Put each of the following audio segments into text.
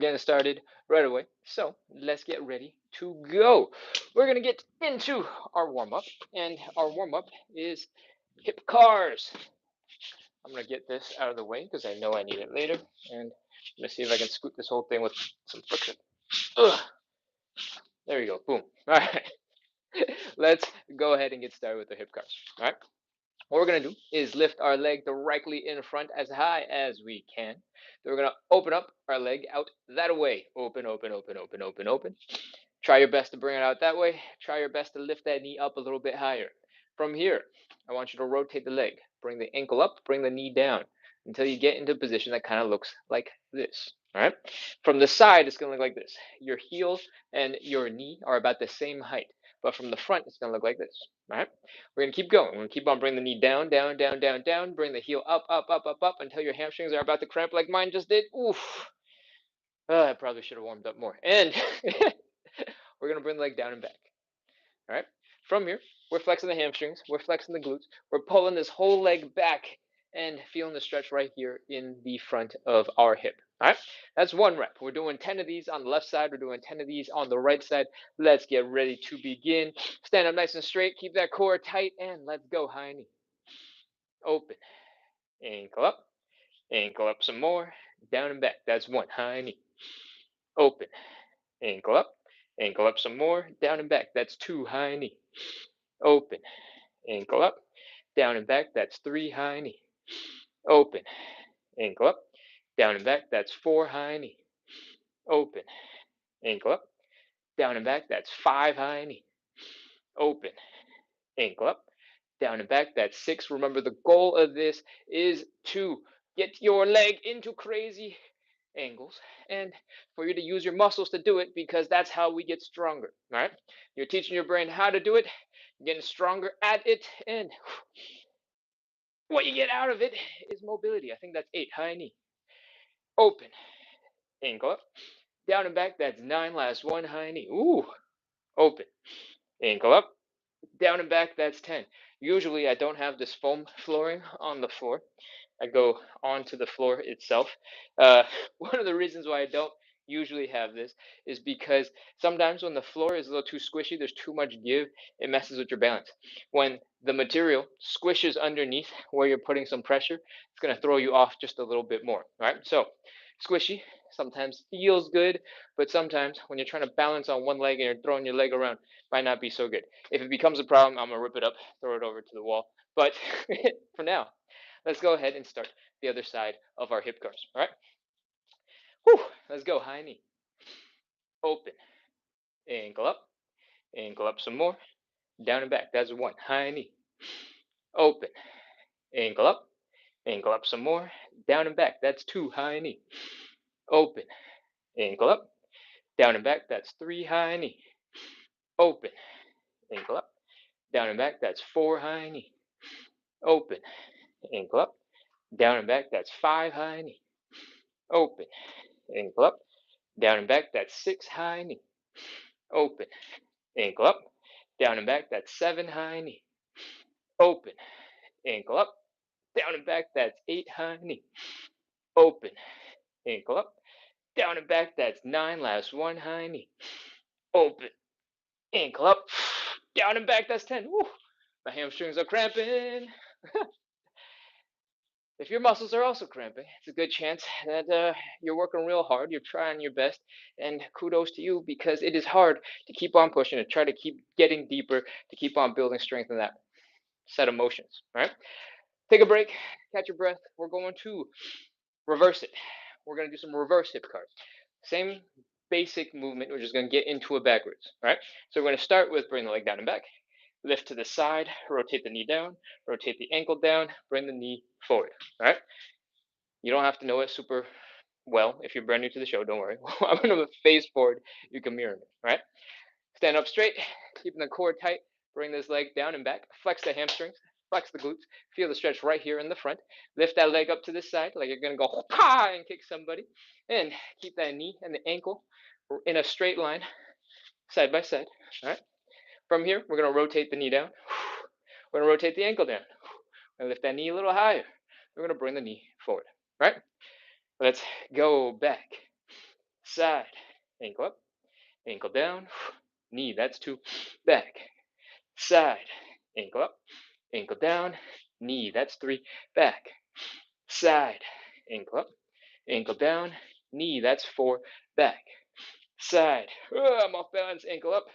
getting started right away. So let's get ready to go. We're gonna get into our warm up, and our warm up is hip cars. I'm gonna get this out of the way because I know I need it later, and I'm gonna see if I can scoot this whole thing with some friction. Ugh, there you go. Boom. All right, let's go ahead and get started with the hip cars. All right. What we're going to do is lift our leg directly in front as high as we can. Then we're going to open up our leg out that way. Open, open, open, open, open, open. Try your best to bring it out that way. Try your best to lift that knee up a little bit higher. From here, I want you to rotate the leg. Bring the ankle up, bring the knee down until you get into a position that kind of looks like this. All right. From the side, it's going to look like this. Your heel and your knee are about the same height, but from the front, it's going to look like this. All right. We're going to keep going. We're going to keep on bringing the knee down, down, down, down, down. Bring the heel up, up, up, up, up until your hamstrings are about to cramp like mine just did. Oof. I probably should have warmed up more. And we're going to bring the leg down and back. All right. From here, we're flexing the hamstrings. We're flexing the glutes. We're pulling this whole leg back and feeling the stretch right here in the front of our hip. All right. That's one rep. We're doing 10 of these on the left side. We're doing 10 of these on the right side. Let's get ready to begin. Stand up nice and straight. Keep that core tight. And let's go. High knee. Open. Ankle up some more. Down and back. That's one. High knee. Open. Ankle up some more. Down and back. That's two. High knee. Open. Ankle up, down and back, that's three. High knee. Open, ankle up, down and back, that's four. High knee. Open, ankle up, down and back, that's five. High knee. Open, ankle up, down and back, that's six. Remember, the goal of this is to get your leg into crazy angles and for you to use your muscles to do it, because that's how we get stronger. All right, you're teaching your brain how to do it, getting stronger at it, and what you get out of it is mobility. I think that's eight. High knee. Open. Ankle up. Down and back. That's nine. Last one. High knee. Ooh. Open. Ankle up. Down and back. That's 10. Usually I don't have this foam flooring on the floor. I go onto the floor itself. Uh, one of the reasons why I don't usually have this is because sometimes when the floor is a little too squishy, there's too much give, it messes with your balance. When the material squishes underneath where you're putting some pressure, it's going to throw you off just a little bit more. All right, so squishy sometimes feels good, but sometimes when you're trying to balance on one leg and you're throwing your leg around, might not be so good. If it becomes a problem, I'm gonna rip it up, throw it over to the wall. But for now, let's go ahead and start the other side of our hip cars. All right. Whew. Let's go. High knee. Open. Ankle up some more. Down and back. That's one. High knee. Open. Ankle up some more. Down and back. That's two. High knee. Open. Ankle up. Down and back. That's three. High knee. Open. Ankle up. Down and back. That's four. High knee. Open. Ankle up. Down and back. That's five. High knee. Open. Ankle up. Down and back. That's six. High knee. Open. Ankle up. Down and back. That's seven. High knee. Open. Ankle up. Down and back. That's eight. High knee. Open. Ankle up. Down and back. That's nine. Last one. High knee. Open. Ankle up. Down and back. That's 10. Woo. My hamstrings are cramping. If your muscles are also cramping, it's a good chance that you're working real hard, you're trying your best, and kudos to you, because it is hard to keep on pushing, to try to keep getting deeper, to keep on building strength in that set of motions. All right, take a break, catch your breath. We're going to reverse it. We're going to do some reverse hip cars. Same basic movement, we're just going to get into it backwards. All right, so we're going to start with bring the leg down and back, lift to the side, rotate the knee down, rotate the ankle down, bring the knee forward. All right, you don't have to know it super well if you're brand new to the show. Don't worry. I'm going to face forward. You can mirror me. All right. Stand up straight, keeping the core tight. Bring this leg down and back. Flex the hamstrings. Flex the glutes. Feel the stretch right here in the front. Lift that leg up to the side like you're going to go pa and kick somebody. And keep that knee and the ankle in a straight line, side by side. All right. From here, we're going to rotate the knee down. We're going to rotate the ankle down. We're going to lift that knee a little higher. We're going to bring the knee forward. All right. Let's go back. side, ankle up, ankle down, knee, that's 2, back, side, ankle up, ankle down, knee, that's 3, back, side, ankle up, ankle down, knee, that's 4, back, side, I'm off balance, ankle up,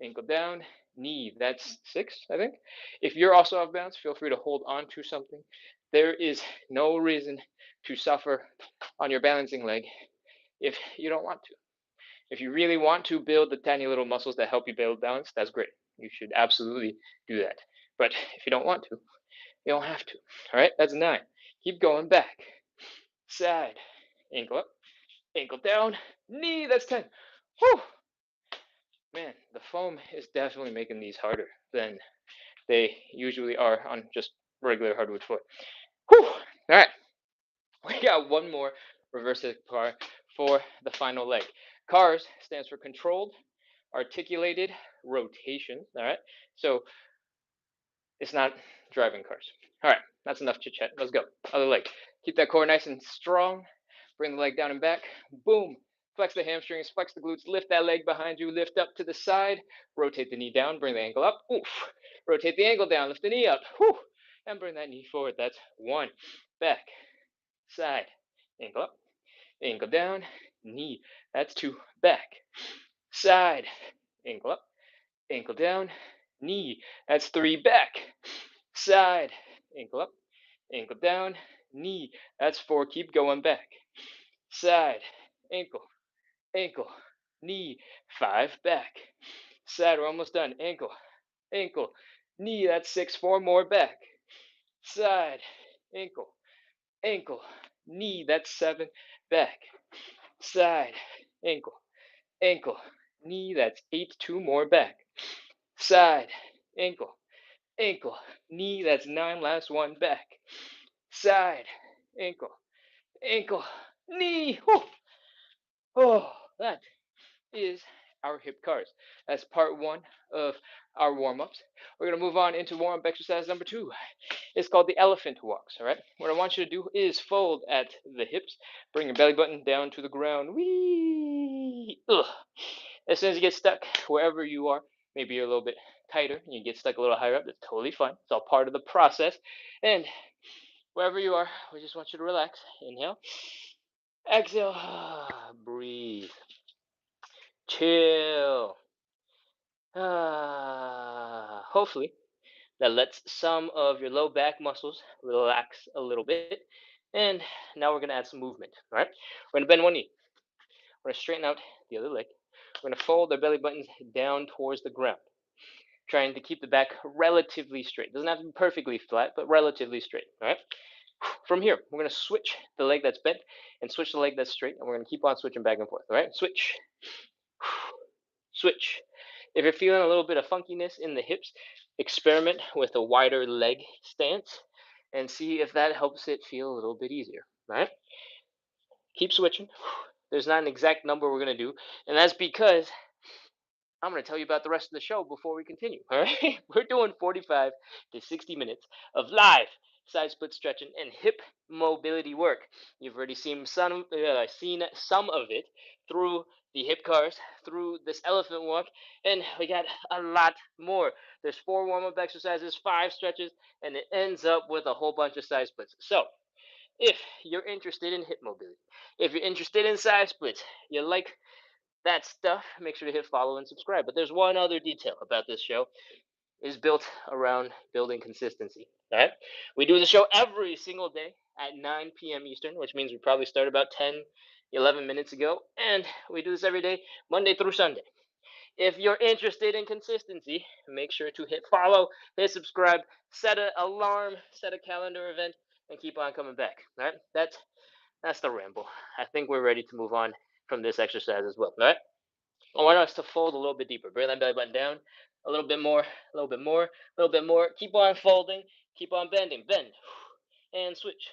ankle down, knee, that's 6, I think. If you're also off balance, feel free to hold on to something. There is no reason to suffer on your balancing leg if you don't want to. If you really want to build the tiny little muscles that help you build balance, that's great. You should absolutely do that. But if you don't want to, you don't have to. All right, that's 9. Keep going back, side, ankle up, ankle down, knee, that's 10. Whew, man, the foam is definitely making these harder than they usually are on just regular hardwood floor. Whew, all right, we got one more reverse hip car for the final leg. CARS stands for controlled articulated rotation. All right, so it's not driving cars. All right, that's enough chit chat. Let's go. Other leg. Keep that core nice and strong. Bring the leg down and back. Boom. Flex the hamstrings, flex the glutes, lift that leg behind you, lift up to the side, rotate the knee down, bring the ankle up. Oof. Rotate the ankle down, lift the knee up. Whew. And bring that knee forward. That's 1. Back, side, ankle up, ankle down, knee. That's 2. Back, side, ankle up, ankle down, knee. That's 3. Back, side, ankle up, ankle down, knee. That's 4. Keep going back, side, ankle, ankle, knee. 5. Back, side. We're almost done. Ankle, ankle, knee. That's 6. 4 more. Back, side, ankle, ankle, knee. That's 7. Back, side, ankle, ankle, knee. That's 8. 2 more. Back, side, ankle, ankle, knee. That's 9. Last one. Back, side, ankle, ankle, knee. Whew. Oh, that is our hip cars. That's part 1 of our warm-ups. We're going to move on into warm-up exercise number 2. It's called the elephant walks. All right, what I want you to do is fold at the hips, bring your belly button down to the ground. Whee! Ugh. As soon as you get stuck wherever you are, maybe you're a little bit tighter and you get stuck a little higher up, that's totally fine. It's all part of the process. And wherever you are, we just want you to relax. Inhale, exhale, breathe, chill. Hopefully, that lets some of your low back muscles relax a little bit. And now we're going to add some movement. All right, we're going to bend one knee. We're going to straighten out the other leg. We're going to fold our belly buttons down towards the ground, trying to keep the back relatively straight. Doesn't have to be perfectly flat, but relatively straight. All right. From here, we're going to switch the leg that's bent and switch the leg that's straight, and we're going to keep on switching back and forth. All right. Switch, switch. If you're feeling a little bit of funkiness in the hips, experiment with a wider leg stance and see if that helps it feel a little bit easier. All right. Keep switching. There's not an exact number we're going to do, and that's because I'm going to tell you about the rest of the show before we continue. All right, we're doing 45 to 60 minutes of live side split stretching and hip mobility work. You've already seen some of it through the hip cars, through this elephant walk, and we got a lot more. There's 4 warm-up exercises, 5 stretches, and it ends up with a whole bunch of side splits. So if you're interested in hip mobility, if you're interested in side splits, you like that stuff, make sure to hit follow and subscribe. But there's one other detail about this show is built around building consistency. All right, we do the show every single day at 9 p.m. Eastern, which means we probably start about 10, 11 minutes ago, and we do this every day, Monday through Sunday. If you're interested in consistency, make sure to hit follow, hit subscribe, set an alarm, set a calendar event, and keep on coming back. All right, that's the ramble. I think we're ready to move on from this exercise as well. All right. I want us to fold a little bit deeper. Bring that belly button down a little bit more, a little bit more, a little bit more. Keep on folding, keep on bending. Bend and switch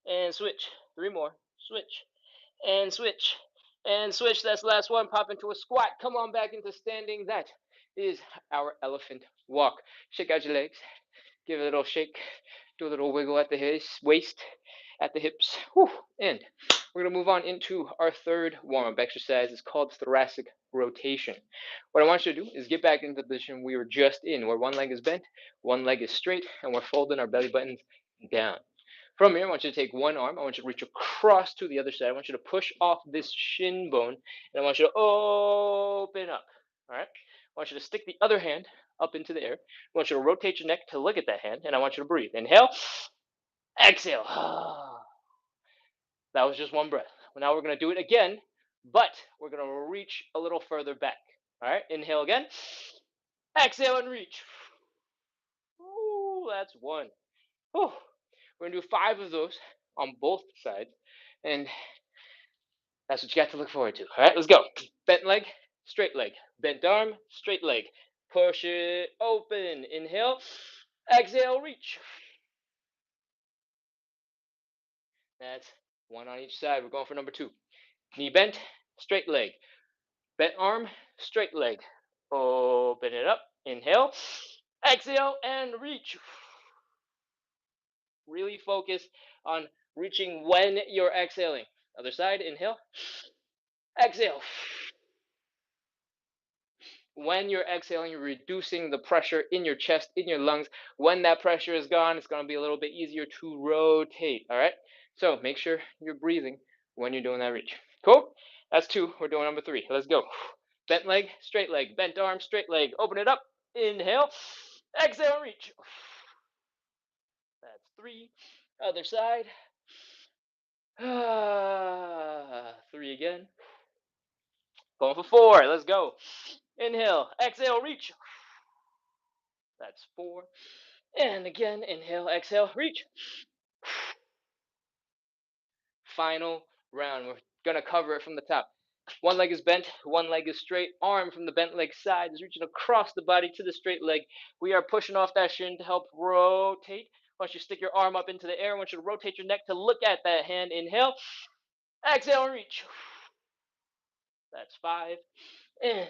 and switch. 3 more. Switch and switch and switch. That's the last one. Pop into a squat. Come on back into standing. That is our elephant walk. Shake out your legs. Give it a little shake. Do a little wiggle at the waist. at the hips. Whew. And we're going to move on into our third warm-up exercise. It's called thoracic rotation. What I want you to do is get back into the position we were just in, where one leg is bent, one leg is straight, and we're folding our belly buttons down. From here, I want you to take one arm. I want you to reach across to the other side. I want you to push off this shin bone, and I want you to open up. All right? I want you to stick the other hand up into the air. I want you to rotate your neck to look at that hand, and I want you to breathe. Inhale, exhale. That was just one breath. Well, now we're going to do it again, but we're going to reach a little further back. All right? Inhale again. Exhale and reach. Ooh, that's one. Ooh. We're going to do 5 of those on both sides, and that's what you got to look forward to. All right, let's go. Bent leg, straight leg. Bent arm, straight leg. Push it open. Inhale. Exhale, reach. That's one on each side. We're going for number 2. Knee bent, straight leg. Bent arm, straight leg. Open it up. Inhale. Exhale and reach. Really focus on reaching when you're exhaling. Other side, inhale. Exhale. When you're exhaling, you're reducing the pressure in your chest, in your lungs. When that pressure is gone, it's going to be a little bit easier to rotate. All right. So make sure you're breathing when you're doing that reach. Cool. That's 2. We're doing number 3. Let's go. Bent leg, straight leg. Bent arm, straight leg. Open it up. Inhale. Exhale, reach. That's 3. Other side. 3 again. Going for 4. Let's go. Inhale. Exhale, reach. That's 4. And again, inhale, exhale, reach. Final round. We're going to cover it from the top. One leg is bent, one leg is straight. Arm from the bent leg side is reaching across the body to the straight leg. We are pushing off that shin to help rotate. Once you stick your arm up into the air, I want you to rotate your neck to look at that hand. Inhale, exhale, and reach. That's 5. And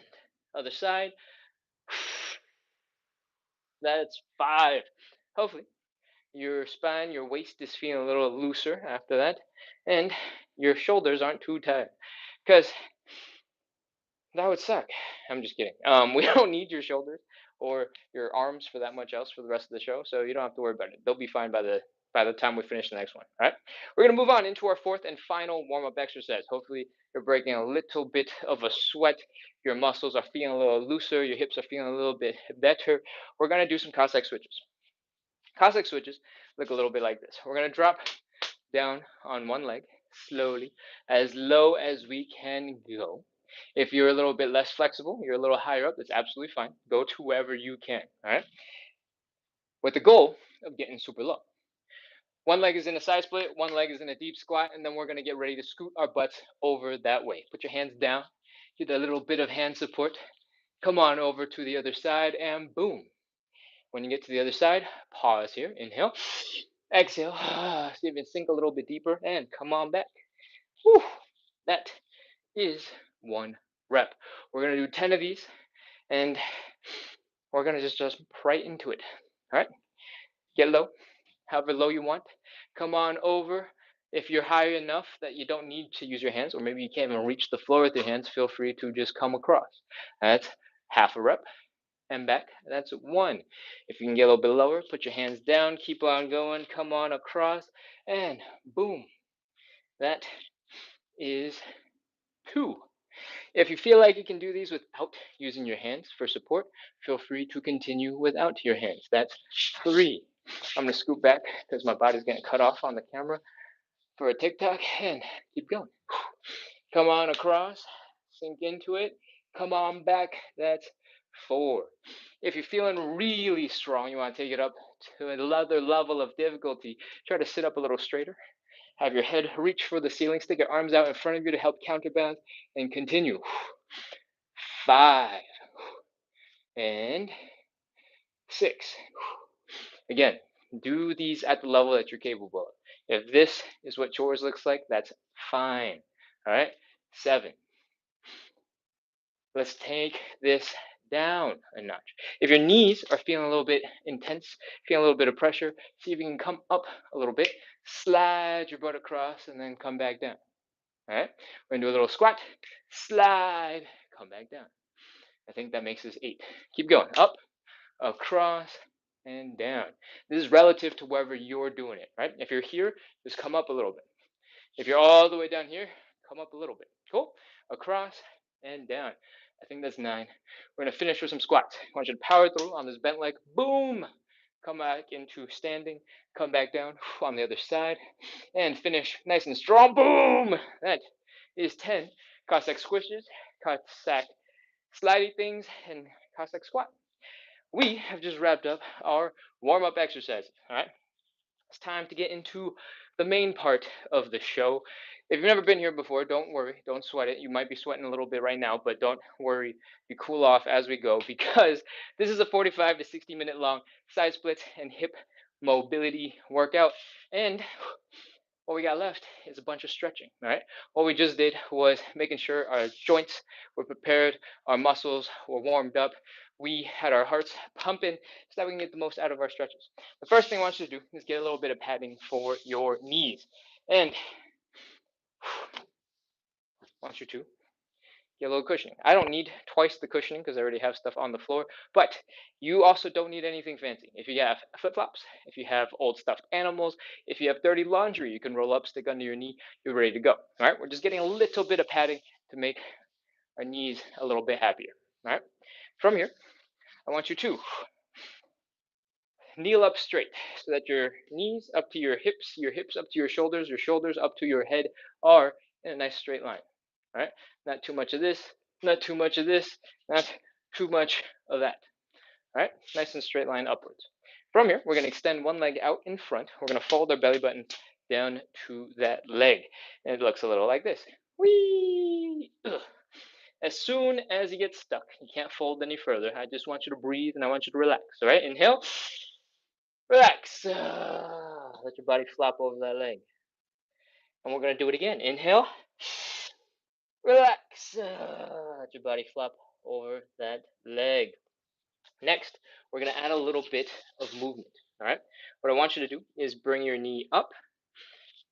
other side. That's 5. Hopefully your spine, your waist is feeling a little looser after that, and your shoulders aren't too tight, because that would suck. I'm just kidding. We don't need your shoulders or your arms for that much else for the rest of the show, so you don't have to worry about it. They'll be fine by the time we finish the next one. All right, we're gonna move on into our 4th and final warm-up exercise. Hopefully you're breaking a little bit of a sweat. Your muscles are feeling a little looser. Your hips are feeling a little bit better. We're gonna do some Cossack switches. Cossack switches look a little bit like this. We're going to drop down on one leg slowly, as low as we can go. If you're a little bit less flexible, you're a little higher up, that's absolutely fine. Go to wherever you can, all right? With the goal of getting super low. One leg is in a side split, one leg is in a deep squat, and then we're going to get ready to scoot our butts over that way. Put your hands down, get a little bit of hand support. Come on over to the other side, and boom. When you get to the other side, pause here. Inhale. Exhale. See if you can sink a little bit deeper and come on back. Whew. That is 1 rep. We're going to do 10 of these, and we're going to just jump right into it. All right? Get low, however low you want. Come on over. If you're high enough that you don't need to use your hands, or maybe you can't even reach the floor with your hands, feel free to just come across. That's half a rep. And back. That's 1. If you can get a little bit lower, put your hands down, keep on going, come on across, and boom. That is 2. If you feel like you can do these without using your hands for support, feel free to continue without your hands. That's 3. I'm going to scoot back because my body's getting cut off on the camera for a TikTok, and keep going. Come on across, sink into it, come on back. That's 4. If you're feeling really strong, you want to take it up to another level of difficulty, try to sit up a little straighter. Have your head reach for the ceiling, stick your arms out in front of you to help counterbalance, and continue. 5 and 6. Again, do these at the level that you're capable of. If this is what yours looks like, that's fine. All right, 7. Let's take this down a notch. If your knees are feeling a little bit intense, feeling a little bit of pressure, see if you can come up a little bit, slide your butt across, and then come back down. All right, we're gonna do a little squat, slide, come back down. I think that makes us 8. Keep going, up, across, and down. This is relative to wherever you're doing it, right? If you're here, just come up a little bit. If you're all the way down here, come up a little bit. Cool? Across and down. I think that's 9. We're gonna finish with some squats. I want you to power through on this bent leg. Boom! Come back into standing. Come back down on the other side. And finish nice and strong. Boom! That is 10 Cossack squishes, Cossack slidey things, and Cossack squat. We have just wrapped up our warm-up exercise. All right? It's time to get into the main part of the show. If you've never been here before, don't worry, don't sweat it. You might be sweating a little bit right now, but don't worry. You cool off as we go because this is a 45 to 60-minute long side splits and hip mobility workout. And what we got left is a bunch of stretching. All right. What we just did was making sure our joints were prepared, our muscles were warmed up, we had our hearts pumping so that we can get the most out of our stretches. The first thing I want you to do is get a little bit of padding for your knees. And I want you to get a little cushioning. I don't need twice the cushioning because I already have stuff on the floor, but you also don't need anything fancy. If you have flip flops, if you have old stuffed animals, if you have dirty laundry, you can roll up, stick under your knee, you're ready to go. All right, we're just getting a little bit of padding to make our knees a little bit happier. All right, from here, I want you to kneel up straight so that your knees up to your hips up to your shoulders up to your head are in a nice straight line. All right, not too much of this, not too much of this, not too much of that. All right, nice and straight line upwards. From here, we're going to extend one leg out in front. We're going to fold our belly button down to that leg. And it looks a little like this. Whee! Ugh. As soon as you get stuck, you can't fold any further. I just want you to breathe and I want you to relax. All right, inhale. Relax. Let your body flop over that leg. And we're going to do it again. Inhale. Relax. Let your body flop over that leg. Next, we're going to add a little bit of movement. All right. What I want you to do is bring your knee up,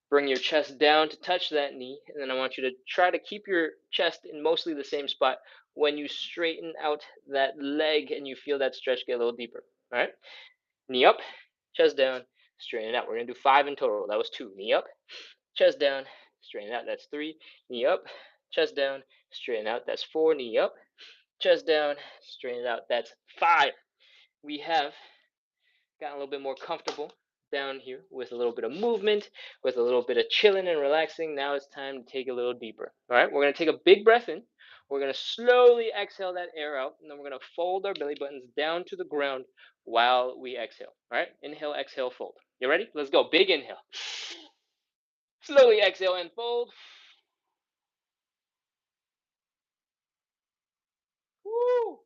bring your chest down to touch that knee, and then I want you to try to keep your chest in mostly the same spot when you straighten out that leg and you feel that stretch get a little deeper. All right. Knee up, chest down, straighten it out. We're going to do 5 in total. That was 2. Knee up, chest down, straighten it out. That's 3. Knee up, chest down, straighten out. That's 4. Knee up, chest down, straighten it out. That's 5. We have gotten a little bit more comfortable down here with a little bit of movement, with a little bit of chilling and relaxing. Now it's time to take a little deeper. All right, we're going to take a big breath in. We're going to slowly exhale that air out, and then we're going to fold our belly buttons down to the ground while we exhale. All right, inhale, exhale, fold. You ready? Let's go. Big inhale. Slowly exhale and fold. Woo!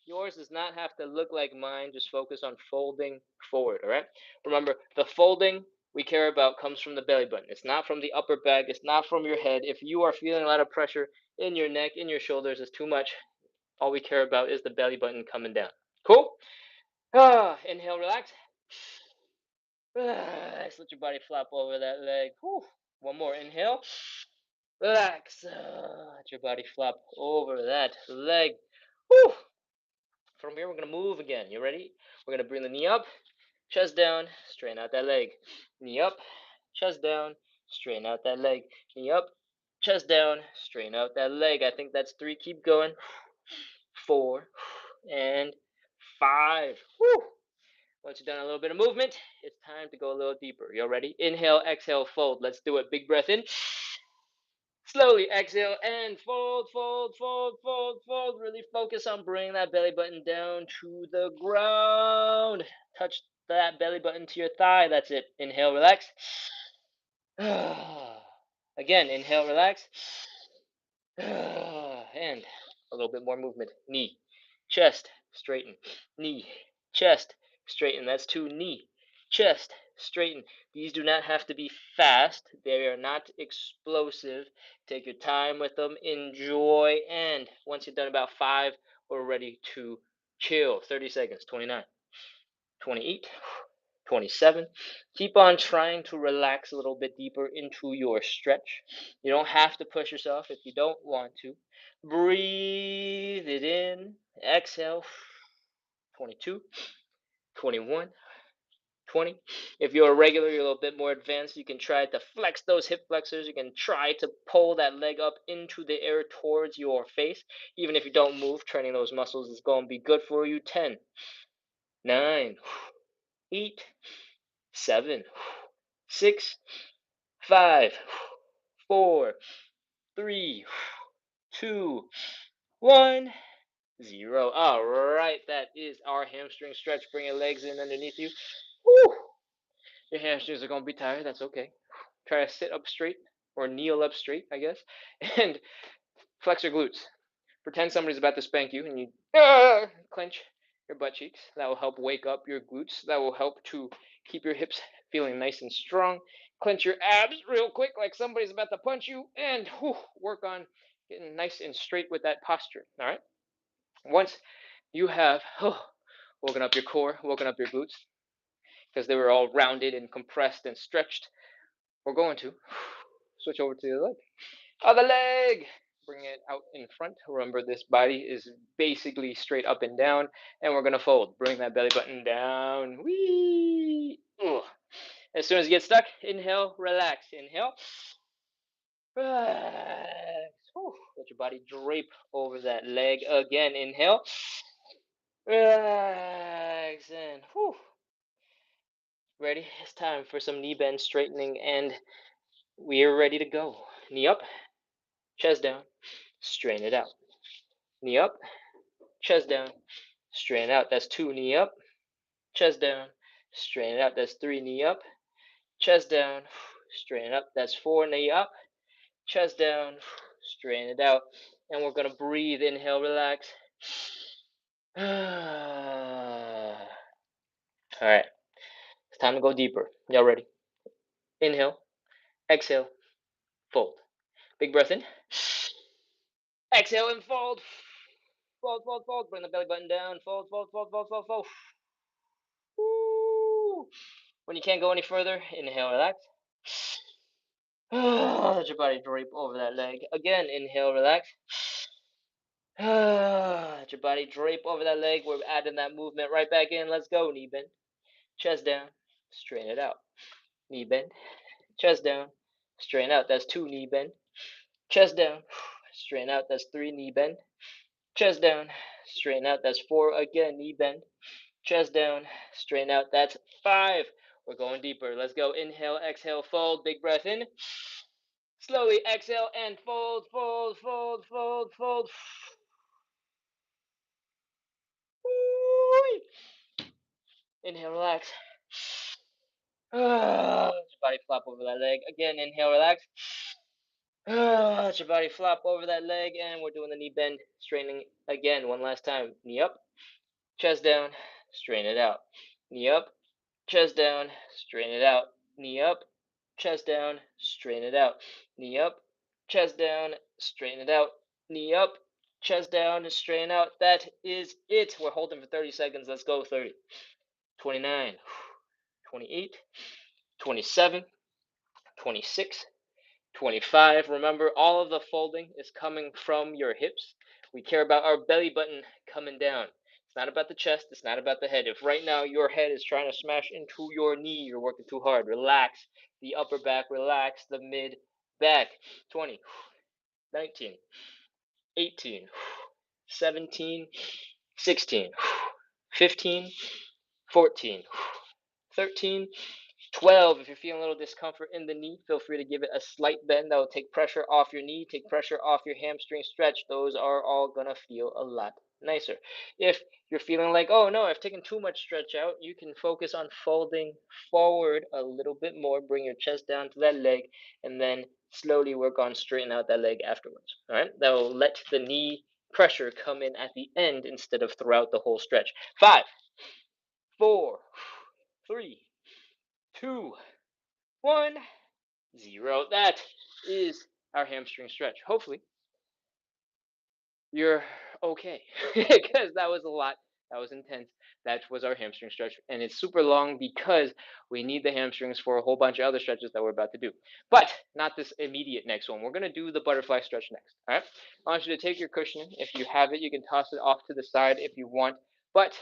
Yours does not have to look like mine. Just focus on folding forward, all right? Remember, the folding we care about comes from the belly button. It's not from the upper back. It's not from your head. If you are feeling a lot of pressure in your neck, in your shoulders, it's too much. All we care about is the belly button coming down. Cool? Inhale, relax. Relax. Let your body flop over that leg. Whew. One more. Inhale. Relax. Let your body flop over that leg. Whew. From here, we're going to move again. You ready? We're going to bring the knee up, chest down, straighten out that leg. Knee up, chest down, straighten out that leg. Knee up, chest down, straighten out that leg. I think that's 3. Keep going. 4 and 5. Whew. Once you've done a little bit of movement, it's time to go a little deeper. You ready? Inhale, exhale, fold. Let's do it. Big breath in. Slowly exhale and fold, fold, fold, fold, fold. Really focus on bringing that belly button down to the ground. Touch that belly button to your thigh. That's it. Inhale, relax. Again, inhale, relax. And a little bit more movement. Knee, chest, straighten. Knee, chest, straighten. That's 2. Knee, chest, straighten. These do not have to be fast. They are not explosive. Take your time with them, enjoy, and once you're done about 5, we're ready to chill. 30 seconds, 29, 28, 27. Keep on trying to relax a little bit deeper into your stretch. You don't have to push yourself if you don't want to. Breathe it in, exhale. 22, 21, 20. If you're a regular, you're a little bit more advanced, you can try to flex those hip flexors. You can try to pull that leg up into the air towards your face. Even if you don't move, training those muscles is going to be good for you. 10, 9, 8, 7, 6, 5, 4, 3, 2, 1, 0. All right, that is our hamstring stretch. Bring your legs in underneath you. Woo! Your hamstrings are going to be tired. That's okay. Try to sit up straight or kneel up straight, I guess, and flex your glutes. Pretend somebody's about to spank you and you clench your butt cheeks. That will help wake up your glutes. That will help to keep your hips feeling nice and strong. Clench your abs real quick like somebody's about to punch you, and work on getting nice and straight with that posture. All right? Once you have woken up your core, woken up your glutes, because they were all rounded and compressed and stretched, we're going to switch over to the leg. Other leg. Bring it out in front. Remember, this body is basically straight up and down, and we're going to fold. Bring that belly button down. Whee! Ugh. As soon as you get stuck, inhale, relax. Inhale. Relax. Let your body drape over that leg again. Inhale. Relax. And ready? It's time for some knee bend straightening, and we are ready to go. Knee up, chest down, straighten it out. Knee up, chest down, straighten it out. That's 2. Knee up, chest down, straighten it out. That's 3. Knee up, chest down, straighten it up. That's 4. Knee up, chest down, straighten it out. And we're going to breathe. Inhale, relax. All right, it's time to go deeper. Y'all ready? Inhale, exhale, fold. Big breath in. Exhale and fold. Fold, fold, fold. Bring the belly button down. Fold, fold, fold, fold, fold, fold. Woo. When you can't go any further, inhale, relax. Let your body drape over that leg. Again, inhale, relax. Let your body drape over that leg. We're adding that movement right back in. Let's go. Knee bend. Chest down. Straighten it out. Knee bend. Chest down. Straighten out. That's 2. Knee bend. Chest down. Straighten out. That's 3. Knee bend. Chest down. Straighten out. That's 4. Again, knee bend. Chest down. Straighten out. That's 5. We're going deeper. Let's go. Inhale, exhale, fold. Big breath in. Slowly exhale and fold, fold, fold, fold, fold. Inhale, relax. Let your body flop over that leg. Again, inhale, relax. Let your body flop over that leg, and we're doing the knee bend, straightening again one last time. Knee up, chest down, straighten it out. Knee up, chest down, straighten it out. Knee up, chest down, straighten it out. Knee up, chest down, straighten it out. Knee up, chest down, straighten out. That is it. We're holding for 30 seconds. Let's go. 30, 29, 28, 27, 26, 25. Remember, all of the folding is coming from your hips. We care about our belly button coming down. It's not about the chest. It's not about the head. If right now your head is trying to smash into your knee, you're working too hard. Relax the upper back. Relax the mid back. 20, 19, 18, 17, 16, 15, 14, 13, 12. If you're feeling a little discomfort in the knee, feel free to give it a slight bend. That will take pressure off your knee, take pressure off your hamstring stretch. Those are all going to feel a lot nicer. If you're feeling like, oh no, I've taken too much stretch out, you can focus on folding forward a little bit more. Bring your chest down to that leg, and then slowly work on straightening out that leg afterwards. All right, that will let the knee pressure come in at the end instead of throughout the whole stretch. 5, 4, 3, 2, 1, 0. That is our hamstring stretch. Hopefully, you're okay because that was a lot. That was intense. That was our hamstring stretch. And it's super long because we need the hamstrings for a whole bunch of other stretches that we're about to do. But not this immediate next one. We're going to do the butterfly stretch next. All right. I want you to take your cushioning. If you have it, you can toss it off to the side if you want. But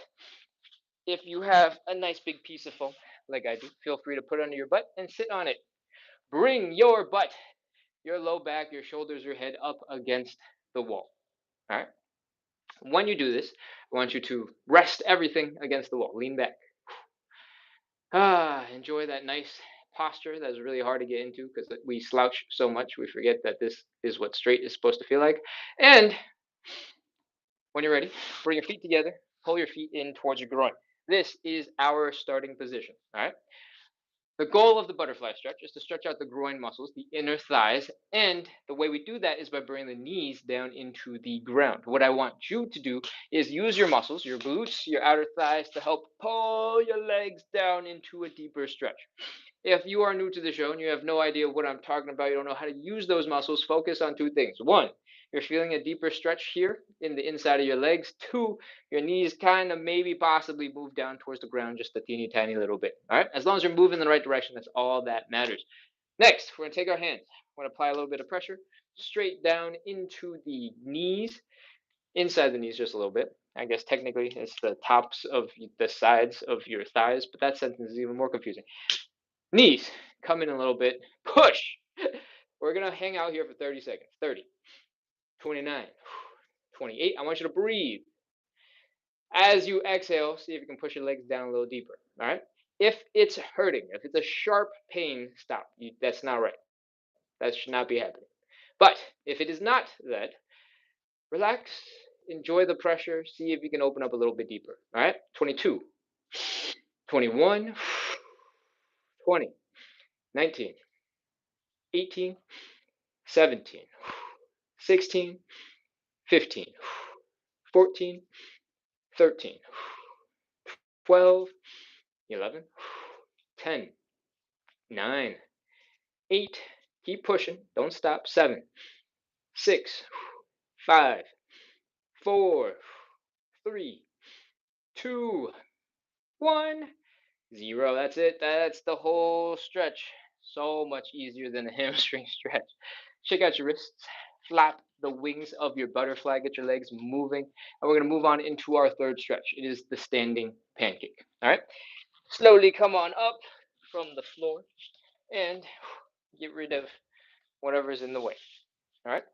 if you have a nice big piece of foam, like I do, feel free to put it under your butt and sit on it. Bring your butt, your low back, your shoulders, your head up against the wall. All right. When you do this, I want you to rest everything against the wall. Lean back. Enjoy that nice posture that's really hard to get into because we slouch so much we forget that this is what straight is supposed to feel like. And when you're ready, bring your feet together, pull your feet in towards your groin. This is our starting position. All right. The goal of the butterfly stretch is to stretch out the groin muscles, the inner thighs, and the way we do that is by bringing the knees down into the ground. What I want you to do is use your muscles, your glutes, your outer thighs to help pull your legs down into a deeper stretch. If you are new to the show and you have no idea what I'm talking about, you don't know how to use those muscles, focus on two things. One, you're feeling a deeper stretch here in the inside of your legs. Two, your knees kind of maybe possibly move down towards the ground just a teeny tiny little bit. All right. As long as you're moving in the right direction, that's all that matters. Next, we're going to take our hands. We're going to apply a little bit of pressure straight down into the knees, inside the knees just a little bit. I guess technically it's the tops of the sides of your thighs, but that sentence is even more confusing. Knees, come in a little bit. Push. We're going to hang out here for 30 seconds. 30, 29, 28. I want you to breathe. As you exhale, see if you can push your legs down a little deeper. All right. If it's hurting, if it's a sharp pain, stop. That's not right. That should not be happening. But if it is not that, relax, enjoy the pressure, see if you can open up a little bit deeper. All right. 22, 21, 20, 19, 18, 17, 16, 15, 14, 13, 12, 11, 10, 9, 8, keep pushing, don't stop, 7, 6, 5, 4, 3, 2, 1, 0. That's it. That's the whole stretch. So much easier than a hamstring stretch. Check out your wrists. Flap the wings of your butterfly. Get your legs moving. And we're going to move on into our third stretch. It is the standing pancake. All right. Slowly come on up from the floor and get rid of whatever's in the way. All right.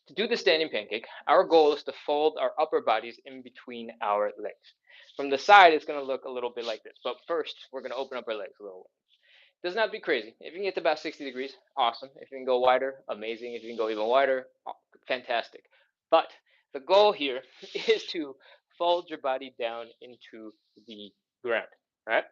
To do the standing pancake, our goal is to fold our upper bodies in between our legs. From the side, it's going to look a little bit like this. But first, we're going to open up our legs a little bit. Does not be crazy. If you can get to about 60 degrees, awesome. If you can go wider, amazing. If you can go even wider, fantastic. But the goal here is to fold your body down into the ground. All right.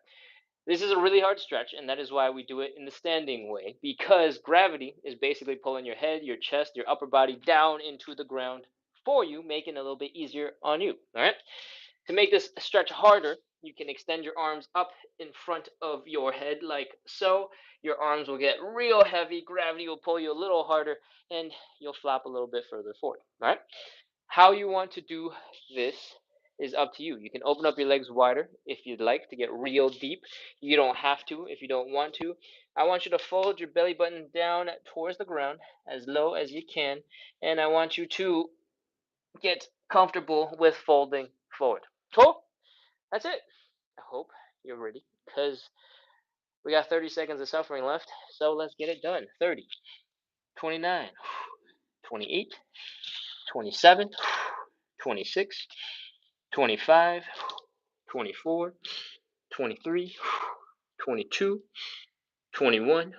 This is a really hard stretch, and that is why we do it in the standing way, because gravity is basically pulling your head, your chest, your upper body down into the ground for you, making it a little bit easier on you. All right. To make this stretch harder, you can extend your arms up in front of your head like so. Your arms will get real heavy, gravity will pull you a little harder, and you'll flop a little bit further forward. All right. How you want to do this is up to you. You can open up your legs wider if you'd like to get real deep. You don't have to if you don't want to. I want you to fold your belly button down towards the ground as low as you can, and I want you to get comfortable with folding forward. Cool? That's it. I hope you're ready because we got 30 seconds of suffering left, so let's get it done. 30, 29, 28, 27, 26, 25, 24, 23, 22, 21,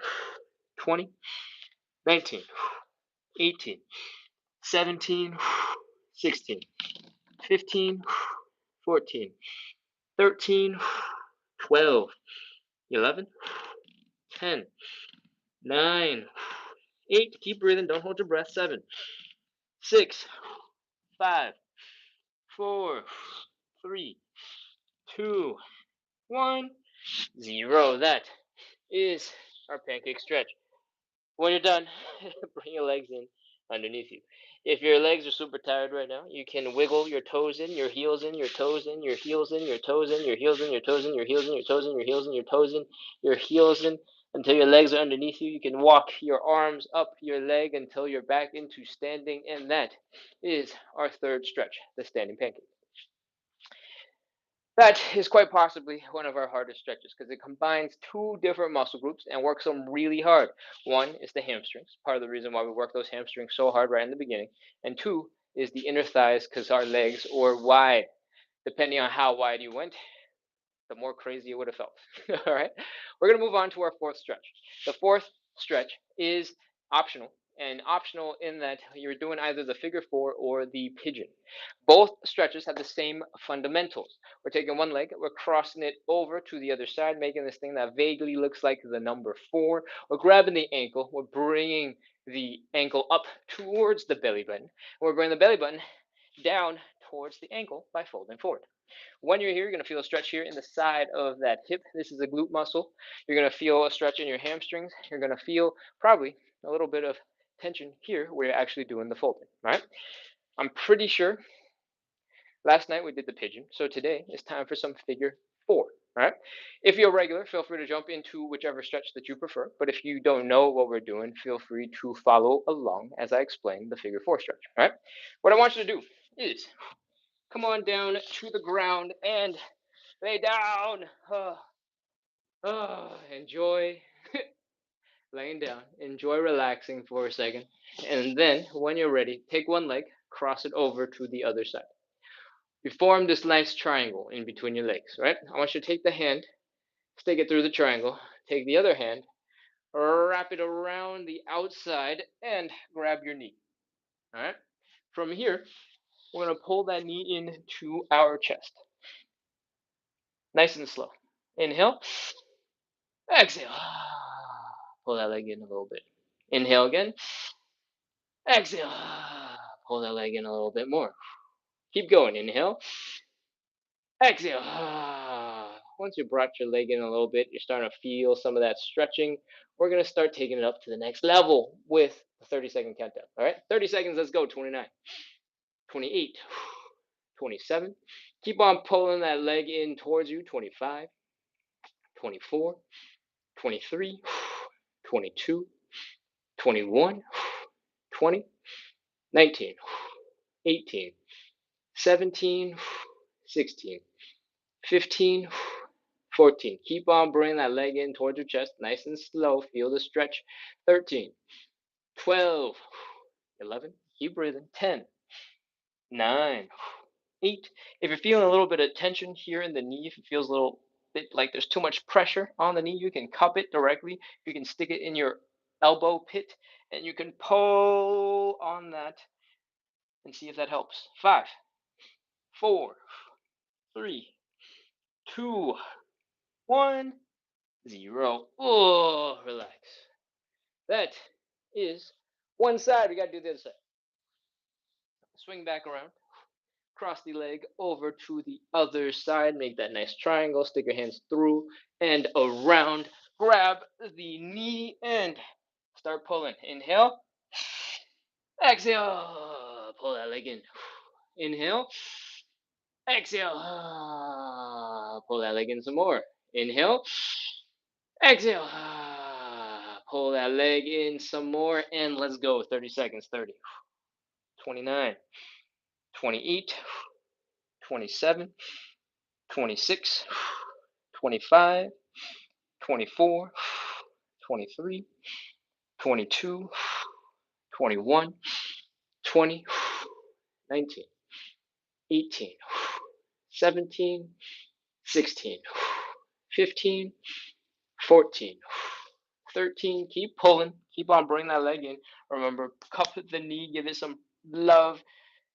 20, 19, 18, 17, 16, 15, 14, 13, 12, 11, 10, 9, 8, keep breathing, don't hold your breath, 7, 6, 5, 4, 3, 2, 1, 0. That is our pancake stretch. When you're done, bring your legs in underneath you. If your legs are super tired right now, you can wiggle your toes in, your heels in, your toes in, your heels in, your toes in, your heels in, your toes in, your heels in, your toes in, your heels in, your toes in, your heels in until your legs are underneath you. You can walk your arms up your leg until you're back into standing, and that is our third stretch, the standing pancake. That is quite possibly one of our hardest stretches because it combines two different muscle groups and works them really hard. One is the hamstrings, part of the reason why we work those hamstrings so hard right in the beginning. And two is the inner thighs because our legs are wide. Depending on how wide you went, the more crazy it would have felt. All right. We're going to move on to our fourth stretch. The fourth stretch is optional, and optional in that you're doing either the figure four or the pigeon. Both stretches have the same fundamentals. We're taking one leg, we're crossing it over to the other side, making this thing that vaguely looks like the number 4. We're grabbing the ankle, we're bringing the ankle up towards the belly button. We're bringing the belly button down towards the ankle by folding forward. When you're here, you're going to feel a stretch here in the side of that hip. This is a glute muscle. You're going to feel a stretch in your hamstrings. You're going to feel probably a little bit of tension here where you're actually doing the folding, right? I'm pretty sure last night we did the pigeon, so today it's time for some figure 4, all right? If you're a regular, feel free to jump into whichever stretch that you prefer, but if you don't know what we're doing, feel free to follow along as I explain the figure 4 stretch, all right? What I want you to do is come on down to the ground and lay down. Enjoy laying down. Enjoy relaxing for a second. And then, when you're ready, take one leg, cross it over to the other side. You form this nice triangle in between your legs, right? I want you to take the hand, stick it through the triangle, take the other hand, wrap it around the outside, and grab your knee. All right? From here, we're going to pull that knee into our chest. Nice and slow. Inhale. Exhale. Pull that leg in a little bit. Inhale again. Exhale. Pull that leg in a little bit more. Keep going. Inhale. Exhale. Once you brought your leg in a little bit, you're starting to feel some of that stretching. We're going to start taking it up to the next level with a 30-second countdown. All right? 30 seconds. Let's go. 29, 28, 27. Keep on pulling that leg in towards you. 25, 24, 23, 22, 21, 20, 19, 18, 17, 16, 15, 14. Keep on bringing that leg in towards your chest, nice and slow. Feel the stretch. 13, 12, 11. Keep breathing. 10, 9, 8. If you're feeling a little bit of tension here in the knee, if it feels a little bit like there's too much pressure on the knee, you can cup it directly. You can stick it in your elbow pit and you can pull on that and see if that helps. 5, 4, 3, 2, 1, 0. Oh, relax. That is one side. We got to do the other side. Swing back around. Cross the leg over to the other side. Make that nice triangle. Stick your hands through and around. Grab the knee and start pulling. Inhale. Exhale. Pull that leg in. Inhale. Exhale. Pull that leg in some more. Inhale. Exhale. Pull that leg in some more. And let's go. 30 seconds. 30. 29. 28. 27. 26. 25. 24. 23. 22. 21. 20. 19. 18. 17. 16. 15. 14, 13. Keep pulling. Keep on bringing that leg in. Remember, cup the knee. Give it some love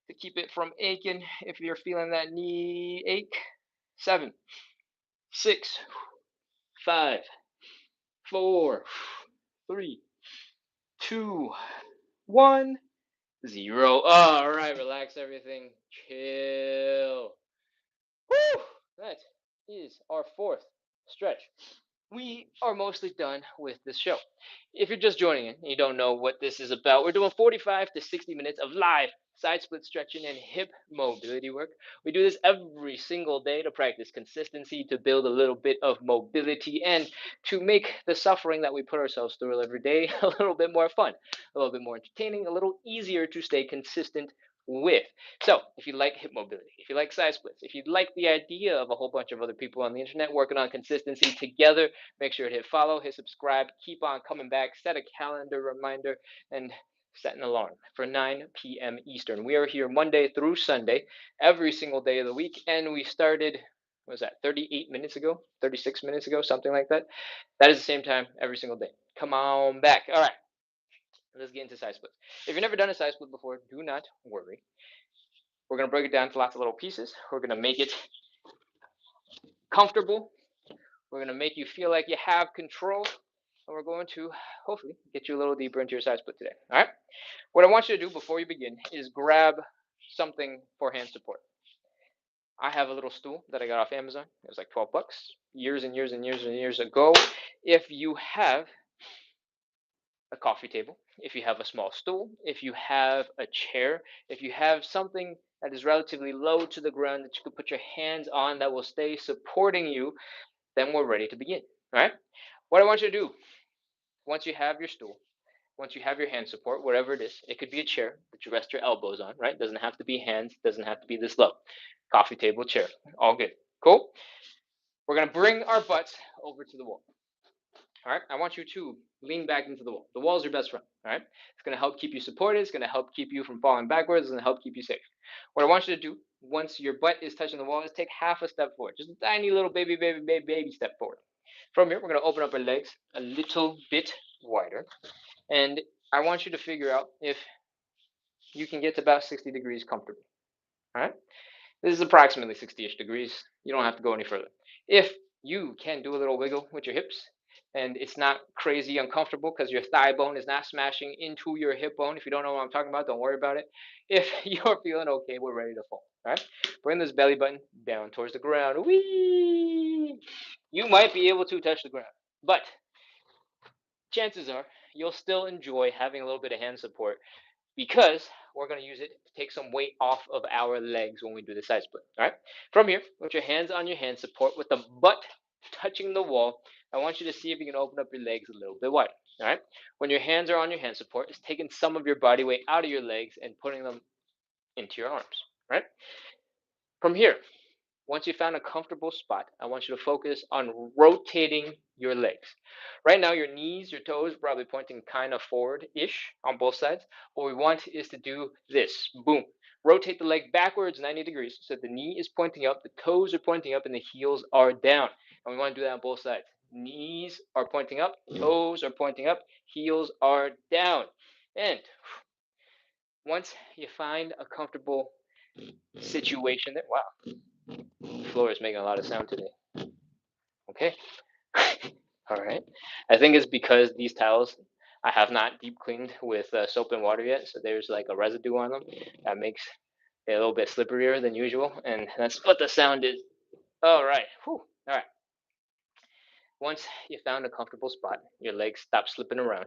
to keep it from aching if you're feeling that knee ache. 7, 6, 5, 4, 3, 2, 1, 0. All right, relax everything. Chill. Woo! That is our fourth stretch. We are mostly done with this show. If you're just joining in and you don't know what this is about, we're doing 45 to 60 minutes of live side split stretching and hip mobility work. We do this every single day to practice consistency, to build a little bit of mobility, and to make the suffering that we put ourselves through every day a little bit more fun, a little bit more entertaining, a little easier to stay consistent with. So, if you like hip mobility, if you like side splits, if you like the idea of a whole bunch of other people on the internet working on consistency together, make sure to hit follow, hit subscribe, keep on coming back, set a calendar reminder, and set an alarm for 9 p.m. Eastern. We are here Monday through Sunday, every single day of the week, and we started, what was that, 38 minutes ago, 36 minutes ago, something like that. That is the same time every single day. Come on back. All right, let's get into side splits. If you've never done a side split before, do not worry. We're going to break it down to lots of little pieces. We're going to make it comfortable. We're going to make you feel like you have control. And we're going to hopefully get you a little deeper into your side split today. All right. What I want you to do before you begin is grab something for hand support. I have a little stool that I got off Amazon. It was like 12 bucks years and years and years and years ago. If you have a coffee table, if you have a small stool, if you have a chair, if you have something that is relatively low to the ground that you can put your hands on that will stay supporting you, then we're ready to begin. All right. What I want you to do, once you have your stool, once you have your hand support, whatever it is, it could be a chair that you rest your elbows on, right? Doesn't have to be hands, doesn't have to be this low. Coffee table, chair, all good. Cool. We're gonna bring our butts over to the wall. All right. I want you to lean back into the wall. The wall is your best friend. All right. It's gonna help keep you supported. It's gonna help keep you from falling backwards. It's gonna help keep you safe. What I want you to do once your butt is touching the wall is take half a step forward, just a tiny little baby step forward. From here, we're gonna open up our legs a little bit wider, and I want you to figure out if you can get to about 60 degrees comfortably. All right. This is approximately 60-ish degrees. You don't have to go any further. If you can do a little wiggle with your hips and it's not crazy uncomfortable because your thigh bone is not smashing into your hip bone, if you don't know what I'm talking about, don't worry about it. If you're feeling okay, we're ready to fall. All right. Bring this belly button down towards the ground. Whee! You might be able to touch the ground, but chances are you'll still enjoy having a little bit of hand support because we're going to use it to take some weight off of our legs when we do the side split. All right. From here, put your hands on your hand support with the butt touching the wall. I want you to see if you can open up your legs a little bit wider. All right. When your hands are on your hand support, it's taking some of your body weight out of your legs and putting them into your arms. Right. From here, once you found a comfortable spot, I want you to focus on rotating your legs. Right now, your knees, your toes are probably pointing kind of forward-ish on both sides. What we want is to do this. Boom. Rotate the leg backwards 90 degrees so the knee is pointing up, the toes are pointing up, and the heels are down. And we want to do that on both sides. Knees are pointing up, toes are pointing up, heels are down. And once you find a comfortable situation that, wow, the floor is making a lot of sound today. Okay. All right. I think it's because these towels I have not deep cleaned with soap and water yet, so there's like a residue on them that makes it a little bit slipperier than usual, and that's what the sound is. All right. Whew. All right. Once you found a comfortable spot, your legs stop slipping around.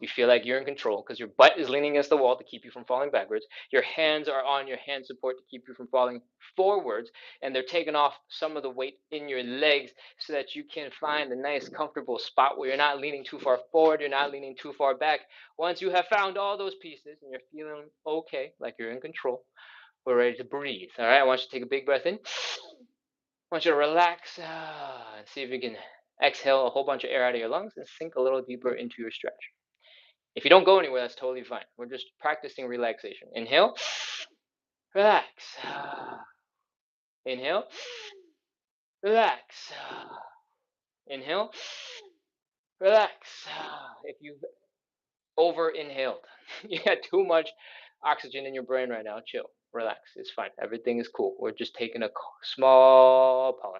You feel like you're in control because your butt is leaning against the wall to keep you from falling backwards. Your hands are on your hand support to keep you from falling forwards, and they're taking off some of the weight in your legs so that you can find a nice, comfortable spot where you're not leaning too far forward, you're not leaning too far back. Once you have found all those pieces and you're feeling okay, like you're in control, we're ready to breathe. All right, I want you to take a big breath in. I want you to relax and see if you can exhale a whole bunch of air out of your lungs and sink a little deeper into your stretch. If you don't go anywhere, that's totally fine. We're just practicing relaxation. Inhale, relax. Inhale, relax. Inhale, relax. If you've over inhaled, you got too much oxygen in your brain right now, chill, relax. It's fine. Everything is cool. We're just taking a small pause.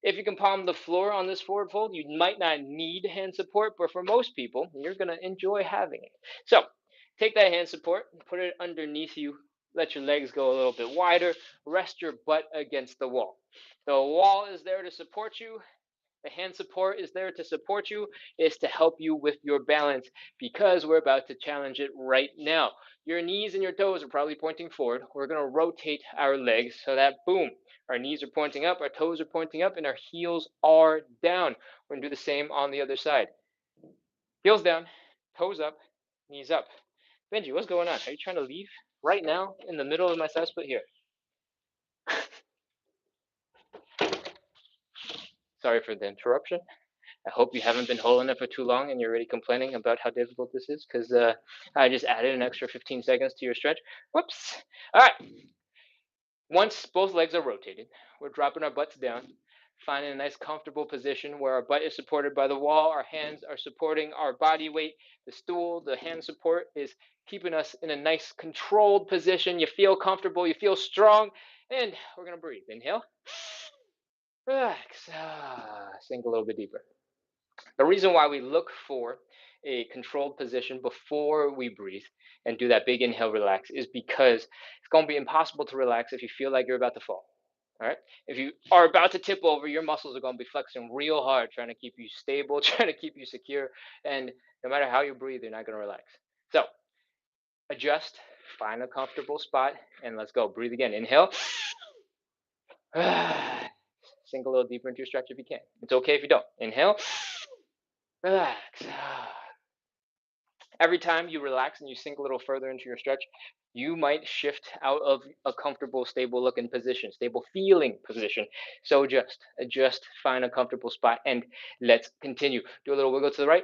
If you can palm the floor on this forward fold, you might not need hand support, but for most people, you're going to enjoy having it. So take that hand support, put it underneath you, let your legs go a little bit wider, rest your butt against the wall. The wall is there to support you. The hand support is there to support you, is to help you with your balance because we're about to challenge it right now. Your knees and your toes are probably pointing forward. We're going to rotate our legs so that, boom, our knees are pointing up, our toes are pointing up, and our heels are down. We're going to do the same on the other side. Heels down, toes up, knees up. Benji, what's going on? Are you trying to leave right now in the middle of my side split here? Sorry for the interruption. I hope you haven't been holding it for too long and you're already complaining about how difficult this is because I just added an extra 15 seconds to your stretch. Whoops. All right. Once both legs are rotated, we're dropping our butts down, finding a nice comfortable position where our butt is supported by the wall, our hands are supporting our body weight, the stool, the hand support is keeping us in a nice controlled position. You feel comfortable, you feel strong, and we're going to breathe. Inhale, relax, sink a little bit deeper. The reason why we look for a controlled position before we breathe and do that big inhale, relax, is because it's going to be impossible to relax if you feel like you're about to fall. All right. If you are about to tip over, your muscles are going to be flexing real hard, trying to keep you stable, trying to keep you secure. And no matter how you breathe, you're not going to relax. So adjust, find a comfortable spot, and let's go. Breathe again. Inhale. Sink a little deeper into your stretch if you can. It's okay if you don't. Inhale. Relax. Every time you relax and you sink a little further into your stretch, you might shift out of a comfortable, stable looking position, stable feeling position. So just adjust, find a comfortable spot, and let's continue. Do a little wiggle to the right,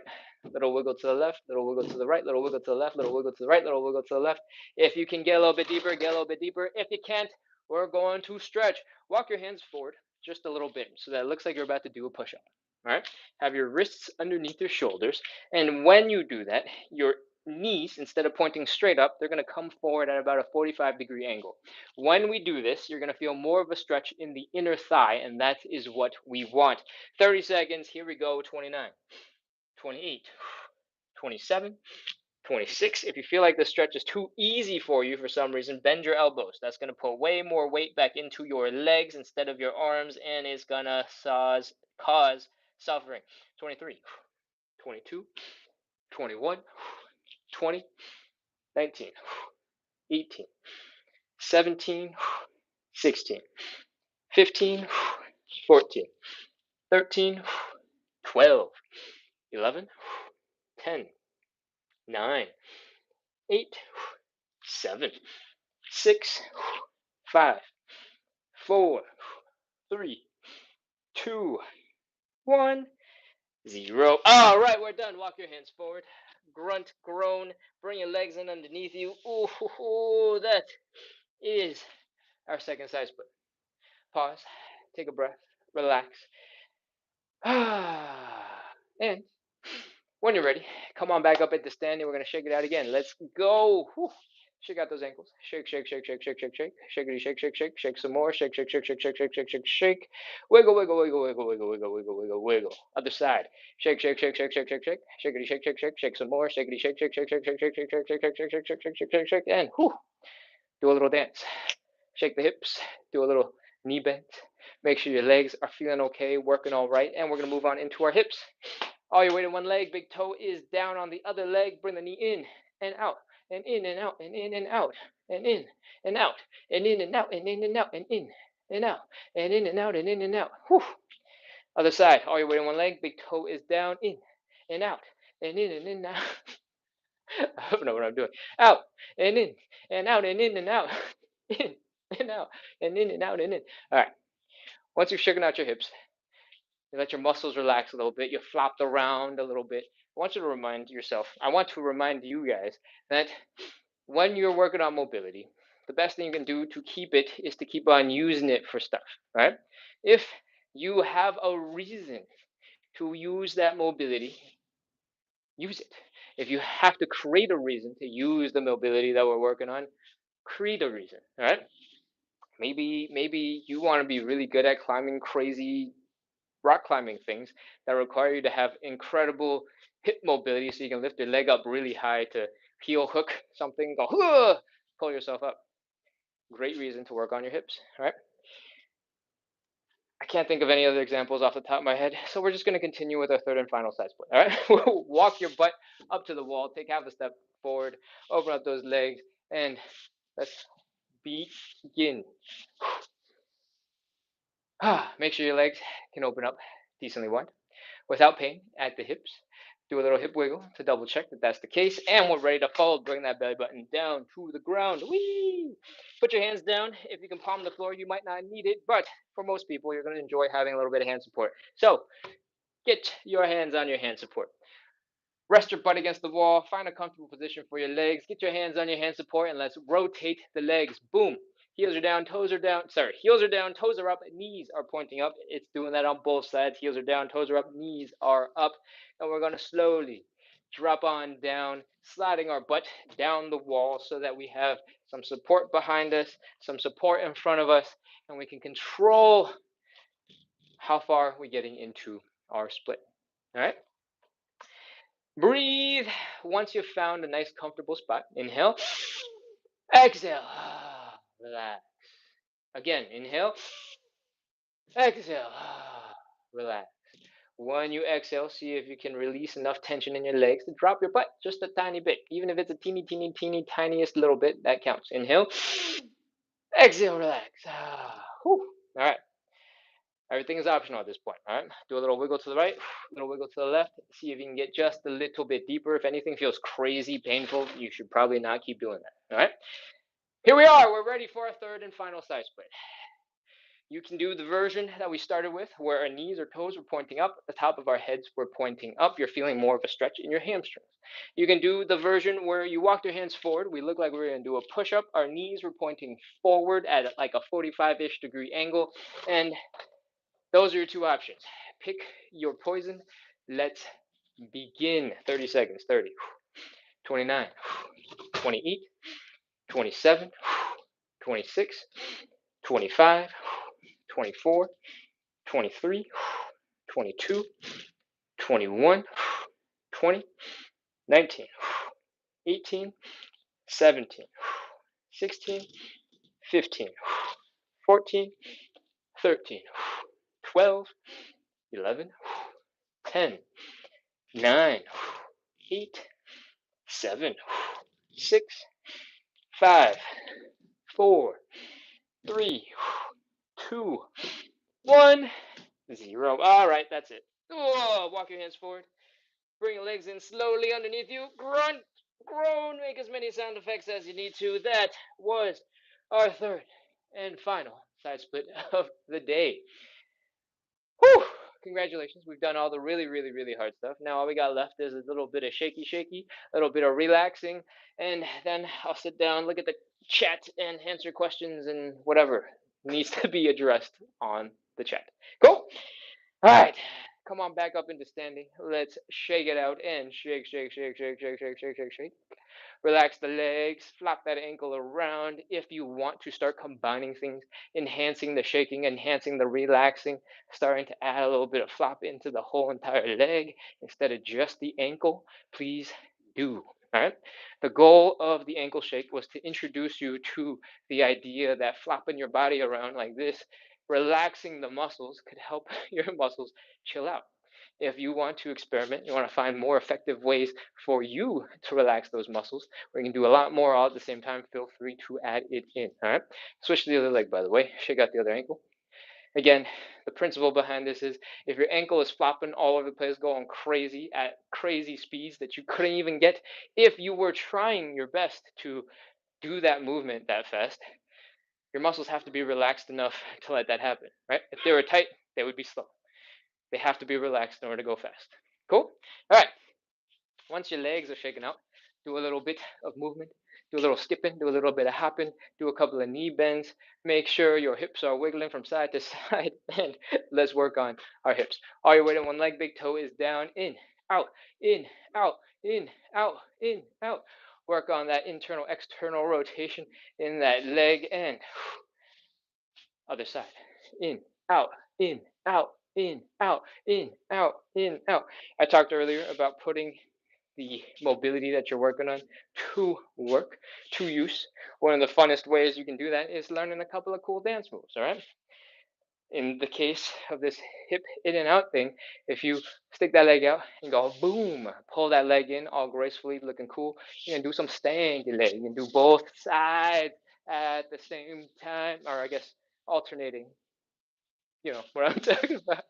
little wiggle to the left, little wiggle to the right, little wiggle to the left, little wiggle to the right, little wiggle to the left. If you can get a little bit deeper, get a little bit deeper. If you can't, we're going to stretch. Walk your hands forward just a little bit so that it looks like you're about to do a push up. All right. Have your wrists underneath your shoulders. And when you do that, your knees, instead of pointing straight up, they're going to come forward at about a 45-degree angle. When we do this, you're going to feel more of a stretch in the inner thigh, and that is what we want. 30 seconds. Here we go. 29, 28, 27, 26. If you feel like the stretch is too easy for you for some reason, bend your elbows. That's going to put way more weight back into your legs instead of your arms, and it's going to cause suffering. 23, 22, 21, 20, 19, 18, 17, 16, 15, 14, 13, 12, 11, 10, 9, 8, 7, 6, 5, 4, 3, 2, 1, 0. All right, we're done. Walk your hands forward. Grunt, groan, bring your legs in underneath you. Ooh, that is our second side split. Pause, take a breath, relax. And when you're ready, come on back up at the stand and we're going to shake it out again. Let's go. Whew. Shake out those ankles. Shake, shake, shake, shake, shake, shake, shake. Shakety, shake, shake, shake. Shake some more. Shake, shake, shake, shake, shake, shake, shake, shake, shake. Wiggle, wiggle, wiggle, wiggle, wiggle, wiggle, wiggle, wiggle, wiggle. Other side. Shake, shake, shake, shake, shake, shake, shake. Shakety, shake, shake, shake. Shake some more. Shakety, shake, shake, shake, shake, shake, shake, shake, shake, shake, shake, shake, shake, shake, shake, shake, shake, and whew. Do a little dance. Shake the hips. Do a little knee bend. Make sure your legs are feeling okay, working all right, and we're going to move on into our hips. All your weight in one leg, big toe is down on the other leg. Bring the knee in and out, and in and out, and in and out, and in and out, and in and out, and in and out, and in and out, and in and out, and in and out. Whew. Other side, all your weight in one leg, big toe is down, in and out, and in and out. I don't know what I'm doing. Out and in and out and in and out, in and out and in and out and in. All right. Once you've shaken out your hips, you let your muscles relax a little bit. You flopped around a little bit. I want you to remind yourself, I want to remind you guys that when you're working on mobility, the best thing you can do to keep it is to keep on using it for stuff, right? If you have a reason to use that mobility, use it. If you have to create a reason to use the mobility that we're working on, create a reason, all right? Maybe you want to be really good at climbing crazy rock climbing things that require you to have incredible hip mobility so you can lift your leg up really high to heel hook something, go, "Huh," pull yourself up. Great reason to work on your hips, all right? I can't think of any other examples off the top of my head, so we're just going to continue with our third and final side split, all right? Walk your butt up to the wall, take half a step forward, open up those legs, and let's begin. Make sure your legs can open up decently wide without pain at the hips. Do a little hip wiggle to double check that that's the case. And we're ready to fold. Bring that belly button down to the ground. Whee! Put your hands down. If you can palm the floor, you might not need it. But for most people, you're going to enjoy having a little bit of hand support. So get your hands on your hand support. Rest your butt against the wall. Find a comfortable position for your legs. Get your hands on your hand support and let's rotate the legs. Boom. Heels are down, toes are down. Sorry, heels are down, toes are up, knees are pointing up. It's doing that on both sides. Heels are down, toes are up, knees are up. And we're going to slowly drop on down, sliding our butt down the wall so that we have some support behind us, some support in front of us, and we can control how far we're getting into our split. All right? Breathe. Once you've found a nice comfortable spot, inhale, exhale, relax. Again, inhale, exhale, relax. When you exhale, see if you can release enough tension in your legs to drop your butt just a tiny bit. Even if it's a teeny, teeny, teeny, tiniest little bit, that counts. Inhale, exhale, relax. All right. Everything is optional at this point. All right. Do a little wiggle to the right, a little wiggle to the left. See if you can get just a little bit deeper. If anything feels crazy painful, you should probably not keep doing that. All right. Here we are. We're ready for our third and final side split. You can do the version that we started with where our knees or toes were pointing up, the top of our heads were pointing up. You're feeling more of a stretch in your hamstrings. You can do the version where you walked your hands forward. We look like we are going to do a push up. Our knees were pointing forward at like a 45-ish degree angle. And those are your two options. Pick your poison. Let's begin. 30 seconds. 30, 29, 28, 27, 26, 25, 24, 23, 22, 21, 20, 19, 18, 17, 16, 15, 14, 13, 12, 11, 10, 9, 8, 7, 6, 5, 4, 3, 2, 1, 0. All right, that's it. Whoa, walk your hands forward. Bring your legs in slowly underneath you. Grunt, groan, make as many sound effects as you need to. That was our third and final side split of the day. Whew! Congratulations. We've done all the really, really, really hard stuff. Now all we got left is a little bit of shaky, shaky, a little bit of relaxing, and then I'll sit down, look at the chat, and answer questions and whatever needs to be addressed on the chat. Cool? All right. Come on back up into standing. Let's shake it out and shake, shake, shake, shake, shake, shake, shake, shake, shake. Relax the legs, flop that ankle around. If you want to start combining things, enhancing the shaking, enhancing the relaxing, starting to add a little bit of flop into the whole entire leg instead of just the ankle, please do. All right. The goal of the ankle shake was to introduce you to the idea that flopping your body around like this, relaxing the muscles, could help your muscles chill out. If you want to experiment, you want to find more effective ways for you to relax those muscles, where you can do a lot more all at the same time, feel free to add it in. All right. Switch to the other leg, by the way. Shake out the other ankle. Again, the principle behind this is if your ankle is flopping all over the place, going crazy at crazy speeds that you couldn't even get if you were trying your best to do that movement that fast, your muscles have to be relaxed enough to let that happen, right? If they were tight, they would be slow. They have to be relaxed in order to go fast. Cool? All right. Once your legs are shaken out, do a little bit of movement, do a little skipping, do a little bit of hopping, do a couple of knee bends. Make sure your hips are wiggling from side to side, and let's work on our hips. All your weight on one leg, big toe is down, in, out, in, out, in, out, in, out. Work on that internal, external rotation in that leg, and other side, in, out, in, out, in, out, in, out. I talked earlier about putting the mobility that you're working on to work, to use. One of the funnest ways you can do that is learning a couple of cool dance moves, all right? In the case of this hip in and out thing, if you stick that leg out and go boom, pull that leg in all gracefully, looking cool, you can do some stanky leg. You can do both sides at the same time, or I guess alternating. You know what I'm talking about.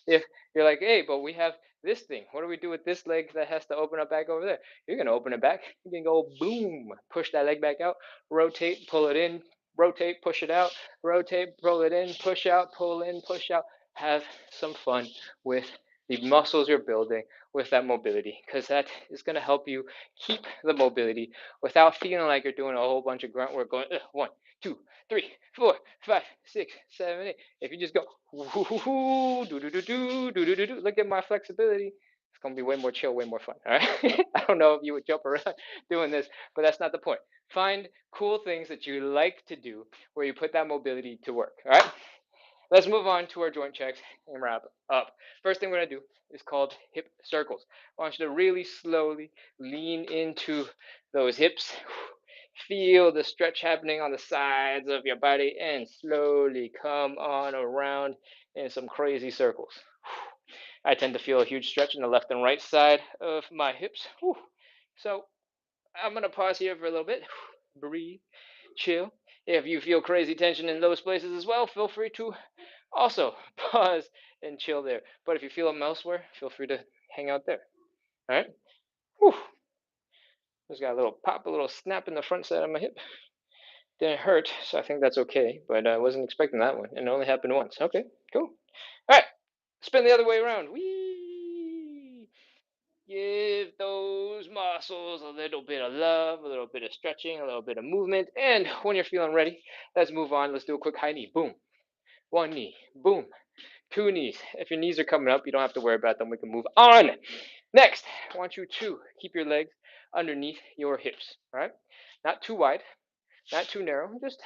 If you're like, hey, but we have this thing. What do we do with this leg that has to open up back over there? You're gonna open it back. You can go boom, push that leg back out, rotate, pull it in, rotate, push it out, rotate, pull it in, push out, pull in, push out. Have some fun with the muscles you're building with that mobility, because that is going to help you keep the mobility without feeling like you're doing a whole bunch of grunt work going 1, 2, 3, 4, 5, 6, 7, 8. If you just go do do do do do do do do, look at my flexibility. It's gonna be way more chill, way more fun. All right. I don't know if you would jump around doing this, but that's not the point. Find cool things that you like to do where you put that mobility to work. All right. Let's move on to our joint checks and wrap up. First thing we're gonna do is called hip circles. I want you to really slowly lean into those hips. Feel the stretch happening on the sides of your body and slowly come on around in some crazy circles. I tend to feel a huge stretch in the left and right side of my hips. So I'm going to pause here for a little bit. Breathe, chill. If you feel crazy tension in those places as well, feel free to also pause and chill there. But if you feel them elsewhere, feel free to hang out there. All right? Whew. Just got a little pop, a little snap in the front side of my hip. Didn't hurt, so I think that's okay. But I wasn't expecting that one, and it only happened once. Okay, cool. All right, spin the other way around. Whee! Give those muscles a little bit of love, a little bit of stretching, a little bit of movement. And when you're feeling ready, let's move on. Let's do a quick high knee. Boom. One knee. Boom. Two knees. If your knees are coming up, you don't have to worry about them. We can move on. Next, I want you to keep your legs underneath your hips. All right? Not too wide, not too narrow, just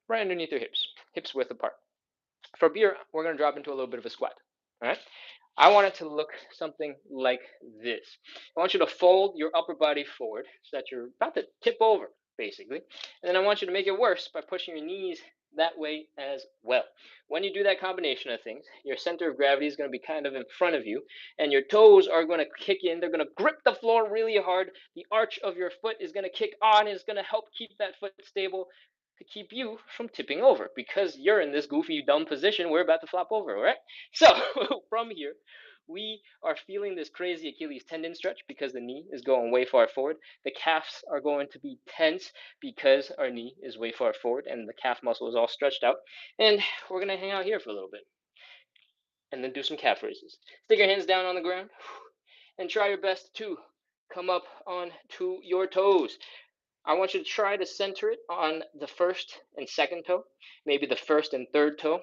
right underneath your hips width apart. From here, we're going to drop into a little bit of a squat. All right. I want it to look something like this. I want you to fold your upper body forward so that you're about to tip over, basically. And then I want you to make it worse by pushing your knees that way as well. When you do that combination of things, your center of gravity is going to be kind of in front of you, and your toes are going to kick in. They're going to grip the floor really hard. The arch of your foot is going to kick on, and it's going to help keep that foot stable to keep you from tipping over because you're in this goofy, dumb position. We're about to flop over, all right? So from here, we are feeling this crazy Achilles tendon stretch because the knee is going way far forward. The calves are going to be tense because our knee is way far forward and the calf muscle is all stretched out. And we're going to hang out here for a little bit and then do some calf raises. Stick your hands down on the ground and try your best to come up onto your toes. I want you to try to center it on the first and second toe, maybe the first and third toe,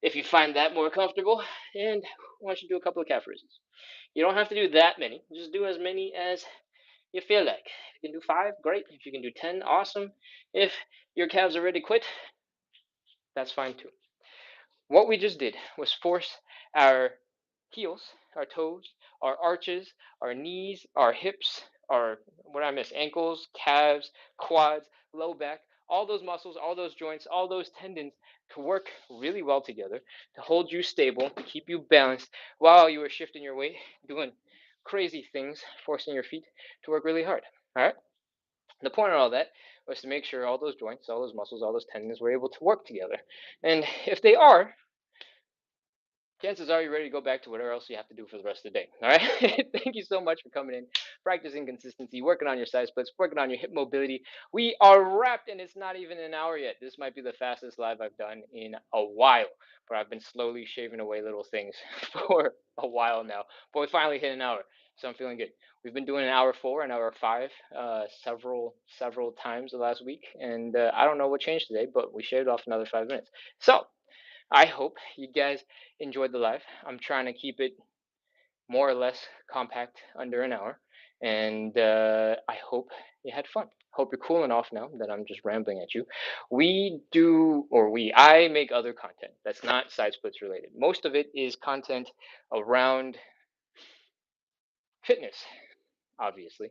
if you find that more comfortable. And I want you to do a couple of calf raises. You don't have to do that many. Just do as many as you feel like. If you can do 5, great. If you can do 10, awesome. If your calves already quit, that's fine too. What we just did was force our heels, our toes, our arches, our knees, our hips, our what I miss, ankles, calves, quads, low back, all those muscles, all those joints, all those tendons to work really well together, to hold you stable, to keep you balanced while you were shifting your weight, doing crazy things, forcing your feet to work really hard. All right. The point of all that was to make sure all those joints, all those muscles, all those tendons were able to work together. And if they are, chances are you're ready to go back to whatever else you have to do for the rest of the day. All right. Thank you so much for coming in, practicing consistency, working on your side splits, working on your hip mobility. We are wrapped, and it's not even an hour yet. This might be the fastest live I've done in a while, but I've been slowly shaving away little things for a while now. But we finally hit an hour, so I'm feeling good. We've been doing an hour 4 and hour 5 several times the last week, and I don't know what changed today, but we shaved off another 5 minutes. So I hope you guys enjoyed the live. I'm trying to keep it more or less compact under an hour, and I hope you had fun. hope you're cooling off now that I'm just rambling at you. I make other content that's not side splits related. Most of it is content around fitness, obviously.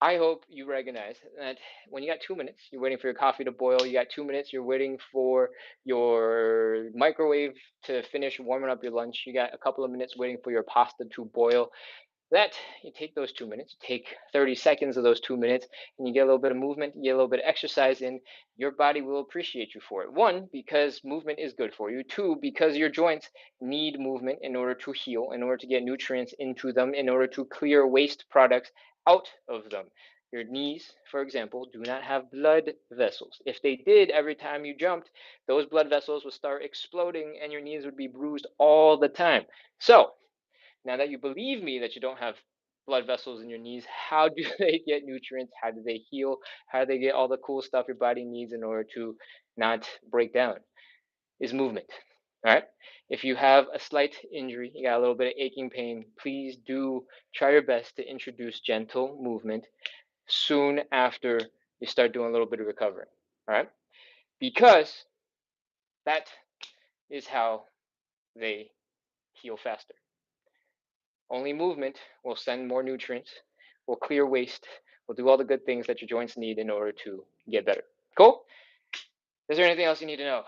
I hope you recognize that when you got 2 minutes, you're waiting for your coffee to boil, you got 2 minutes, you're waiting for your microwave to finish warming up your lunch, you got a couple of minutes waiting for your pasta to boil, that you take those 2 minutes, take 30 seconds of those 2 minutes, and you get a little bit of movement, you get a little bit of exercise in, your body will appreciate you for it. One, because movement is good for you. Two, because your joints need movement in order to heal, in order to get nutrients into them, in order to clear waste products out of them. Your knees, for example, do not have blood vessels. If they did, every time you jumped, those blood vessels would start exploding and your knees would be bruised all the time. So, now that you believe me that you don't have blood vessels in your knees, how do they get nutrients? How do they heal? How do they get all the cool stuff your body needs in order to not break down? Is movement. All right. If you have a slight injury, you got a little bit of aching pain, please do try your best to introduce gentle movement soon after you start doing a little bit of recovery. All right. Because that is how they heal faster. Only movement will send more nutrients, will clear waste, will do all the good things that your joints need in order to get better. Cool? Is there anything else you need to know?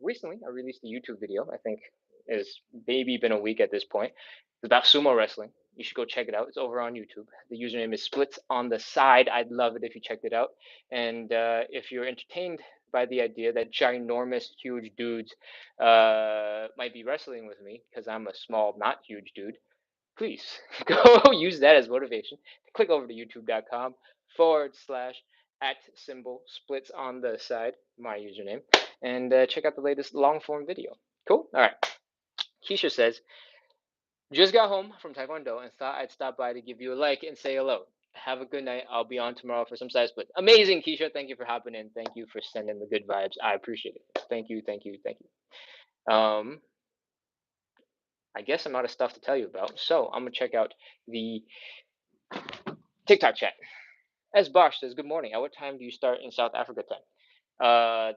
Recently, I released a YouTube video. I think it's maybe been a week at this point. It's about sumo wrestling. You should go check it out. It's over on YouTube. The username is Splits on the Side. I'd love it if you checked it out. And if you're entertained by the idea that ginormous, huge dudes might be wrestling with me, because I'm a small, not huge dude, please go use that as motivation. Click over to youtube.com/@ symbol splits on the side, my username, and check out the latest long form video. Cool? All right. Keisha says, just got home from Taekwondo and thought I'd stop by to give you a like and say hello. Have a good night. I'll be on tomorrow for some side splits. Amazing, Keisha. Thank you for hopping in. Thank you for sending the good vibes. I appreciate it. Thank you, thank you, thank you. I guess I'm out of stuff to tell you about, so I'm gonna check out the TikTok chat. As Bosch says, good morning. At what time do you start in South Africa time?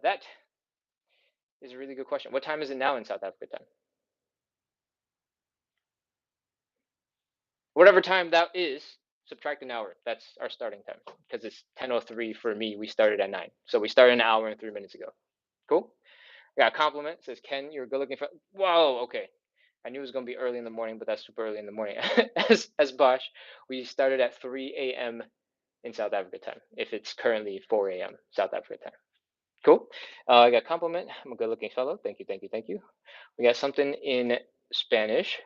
That is a really good question. What time is it now in South Africa time? Whatever time that is, subtract an hour. That's our starting time, because it's 10:03 for me. We started at 9. So we started an hour and 3 minutes ago. Cool? I got a compliment. It says, Ken, you're good looking for. Whoa, okay. I knew it was going to be early in the morning, but that's super early in the morning. as Bosch, we started at 3 a.m. in South Africa time, if it's currently 4 a.m. South Africa time. Cool. I got a compliment. I'm a good looking fellow. Thank you, thank you, thank you. We got something in Spanish.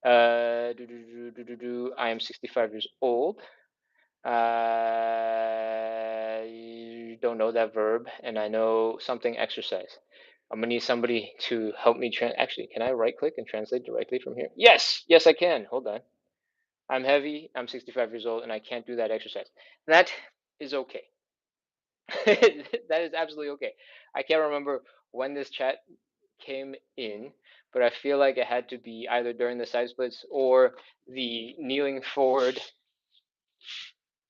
I am 65 years old. I don't know that verb, and I know something exercise. I'm gonna need somebody to help me. Actually, can I right click and translate directly from here? Yes, yes, I can. Hold on. I'm heavy. I'm 65 years old, and I can't do that exercise. That is okay. That is absolutely okay. I can't remember when this chat came in, but I feel like it had to be either during the side splits or the kneeling forward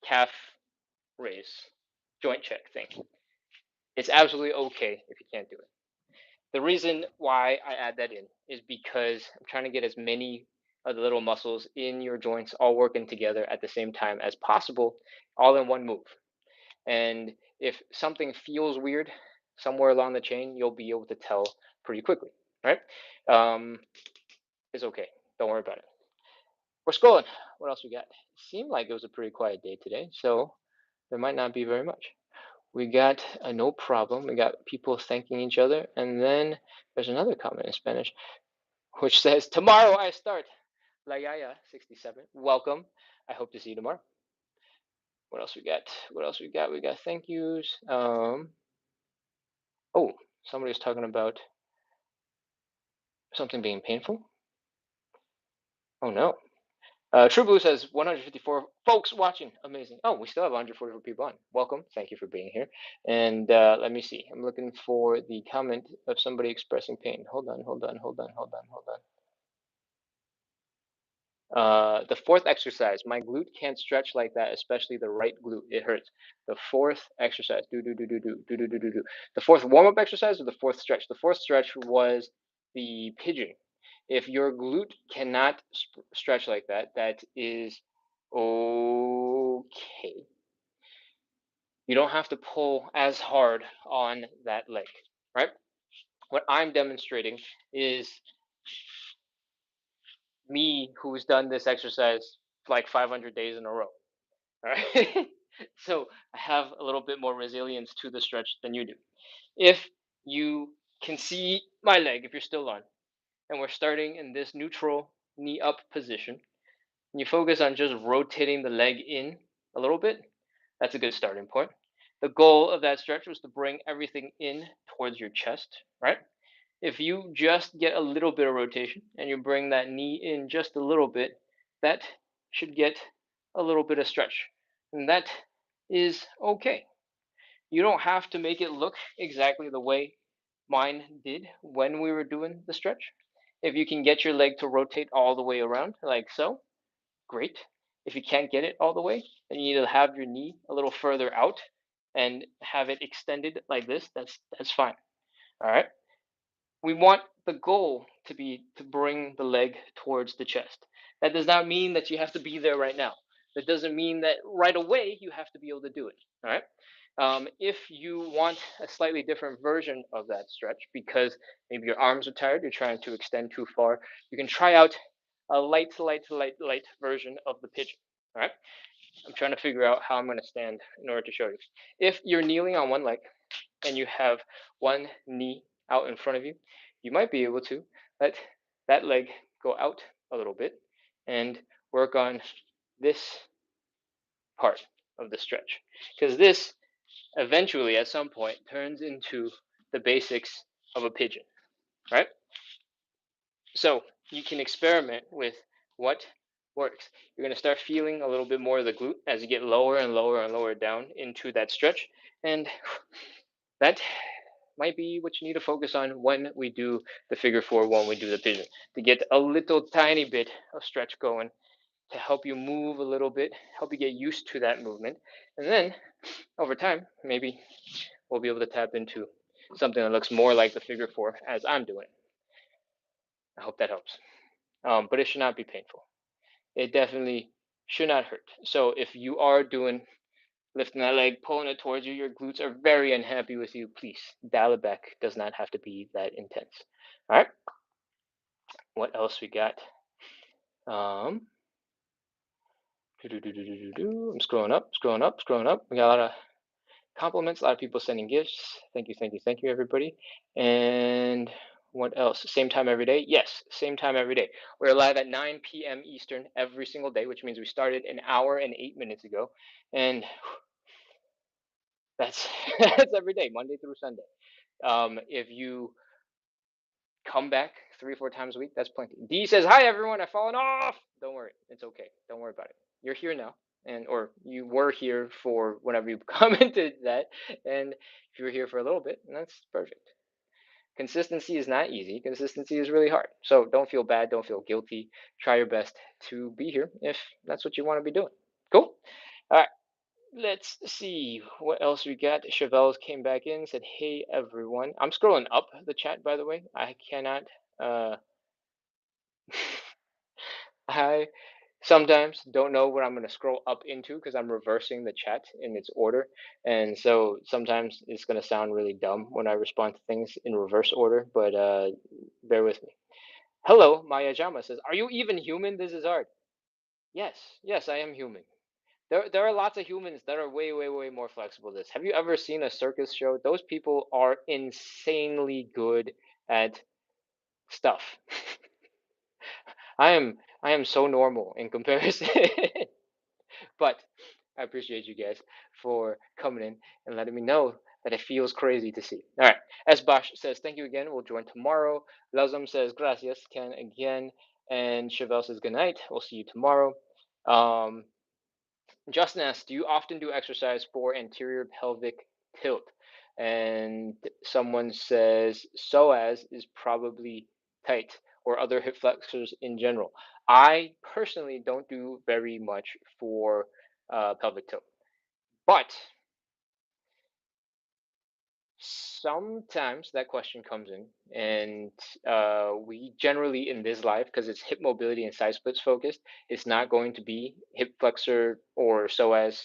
calf raise joint check thing. It's absolutely okay if you can't do it. The reason why I add that in is because I'm trying to get as many of the little muscles in your joints all working together at the same time as possible, all in one move. And if something feels weird somewhere along the chain, you'll be able to tell pretty quickly, right? It's okay. Don't worry about it. We're scrolling. What else we got? It seemed like it was a pretty quiet day today, so there might not be very much. We got a no problem. We got people thanking each other, and then there's another comment in Spanish which says, "Tomorrow I start." La Yaya 67. Welcome. I hope to see you tomorrow. What else we got? What else we got? We got thank yous. Oh, somebody was talking about something being painful. Oh no. True Blue says 154 folks watching. Amazing. Oh, we still have 144 people on. Welcome. Thank you for being here. And let me see. I'm looking for the comment of somebody expressing pain. Hold on, hold on, hold on, hold on, hold on. The fourth exercise, my glute can't stretch like that, especially the right glute. It hurts. The fourth exercise, do. The fourth warm up exercise or the fourth stretch? The fourth stretch was the pigeon. If your glute cannot stretch like that, that is okay. You don't have to pull as hard on that leg, right? What I'm demonstrating is me who's done this exercise like 500 days in a row. All right. So I have a little bit more resilience to the stretch than you do. If you can see my leg, if you're still on, and we're starting in this neutral knee up position, and you focus on just rotating the leg in a little bit, that's a good starting point. The goal of that stretch was to bring everything in towards your chest, right? If you just get a little bit of rotation and you bring that knee in just a little bit, that should get a little bit of stretch. And that is okay. You don't have to make it look exactly the way mine did when we were doing the stretch. If you can get your leg to rotate all the way around, like so, great. If you can't get it all the way, then you need to have your knee a little further out and have it extended like this. That's fine. All right. We want the goal to be to bring the leg towards the chest. That does not mean that you have to be there right now. That doesn't mean that right away you have to be able to do it. All right. If you want a slightly different version of that stretch because maybe your arms are tired, you're trying to extend too far, you can try out a light version of the pigeon. All right. I'm trying to figure out how I'm going to stand in order to show you. If you're kneeling on one leg and you have one knee out in front of you, you might be able to let that leg go out a little bit and work on this part of the stretch. Because this eventually, at some point, turns into the basics of a pigeon, right? So you can experiment with what works. You're going to start feeling a little bit more of the glute as you get lower and lower and lower down into that stretch. And that might be what you need to focus on when we do the figure four, when we do the pigeon, to get a little tiny bit of stretch going to help you move a little bit, help you get used to that movement. And then over time, maybe we'll be able to tap into something that looks more like the figure four as I'm doing. I hope that helps. But it should not be painful. It definitely should not hurt. So if you are doing lifting that leg, pulling it towards you, your glutes are very unhappy with you, please dial it back. It does not have to be that intense. All right. What else we got? I'm scrolling up, scrolling up, scrolling up. We got a lot of compliments, a lot of people sending gifts. Thank you, everybody. And what else? Same time every day? Yes, same time every day. We're live at 9 p.m. Eastern every single day, which means we started an hour and 8 minutes ago. And that's that's every day, Monday through Sunday. If you come back 3 or 4 times a week, that's plenty. D says, "Hi everyone, I've fallen off." Don't worry, it's okay. Don't worry about it. You're here now, and or you were here for whenever you commented that, and if you were here for a little bit, that's perfect. Consistency is not easy. Consistency is really hard. So don't feel bad. Don't feel guilty. Try your best to be here if that's what you want to be doing. Cool. All right. Let's see what else we got. Chevelle's came back in, said, "Hey everyone." I'm scrolling up the chat, by the way. I cannot. Uh, I sometimes don't know what I'm going to scroll up into because I'm reversing the chat in its order, and so sometimes it's going to sound really dumb when I respond to things in reverse order. But bear with me. Hello, Maya Jama says, "Are you even human? This is hard." Yes, yes, I am human. There are lots of humans that are way more flexible than this. Have you ever seen a circus show? Those people are insanely good at stuff. I am so normal in comparison. But I appreciate you guys for coming in and letting me know that it feels crazy to see. All right. Esbash says, "Thank you again. We'll join tomorrow." Lazam says, "Gracias, Ken, again." And Chevelle says, "Good night. We'll see you tomorrow." Um, Justin asks, "Do you often do exercise for anterior pelvic tilt?" And someone says, "Psoas is probably tight. or other hip flexors in general. I personally don't do very much for pelvic tilt, but sometimes that question comes in, and we generally in this life, because it's hip mobility and side splits focused, it's not going to be hip flexor or psoas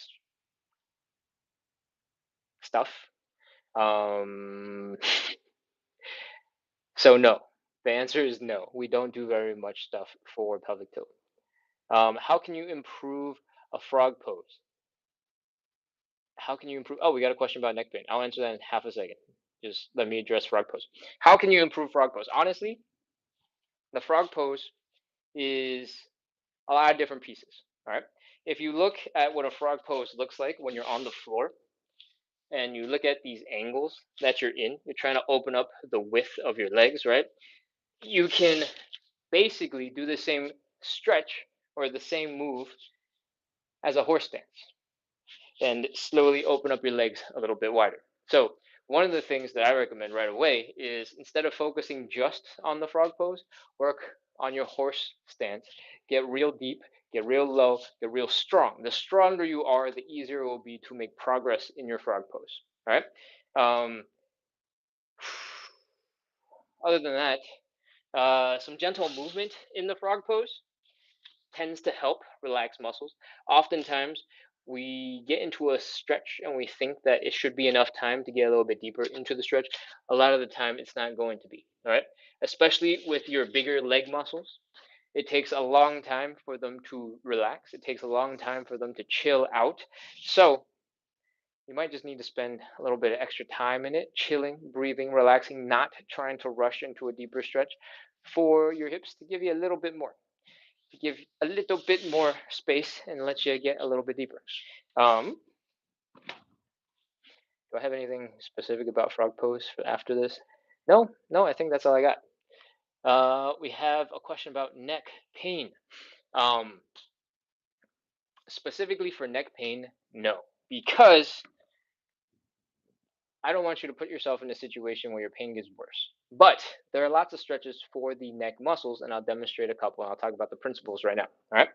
stuff. Um, so no, the answer is no. We don't do very much stuff for pelvic tilt. How can you improve a frog pose? How can you improve? Oh, we got a question about neck pain. I'll answer that in half a second. Just let me address frog pose. How can you improve frog pose? Honestly, the frog pose is a lot of different pieces. All right. If you look at what a frog pose looks like when you're on the floor and you look at these angles that you're trying to open up the width of your legs, right? You can basically do the same stretch or the same move as a horse stance and slowly open up your legs a little bit wider. So, one of the things that I recommend right away is instead of focusing just on the frog pose, work on your horse stance. Get real deep, get real low, get real strong. The stronger you are, the easier it will be to make progress in your frog pose. All right. Other than that, some gentle movement in the frog pose tends to help relax muscles. Oftentimes, we get into a stretch and we think that it should be enough time to get a little bit deeper into the stretch. A lot of the time, it's not going to be. All right. Especially with your bigger leg muscles, it takes a long time for them to relax. It takes a long time for them to chill out. So, you might just need to spend a little bit of extra time in it, chilling, breathing, relaxing, not trying to rush into a deeper stretch for your hips to give you a little bit more, to give a little bit more space and let you get a little bit deeper. Um, do I have anything specific about frog pose for after this? No, no, I think that's all I got. We have a question about neck pain. Um, Specifically for neck pain, no, because I don't want you to put yourself in a situation where your pain gets worse. But there are lots of stretches for the neck muscles, and I'll demonstrate a couple, and I'll talk about the principles right now. All right.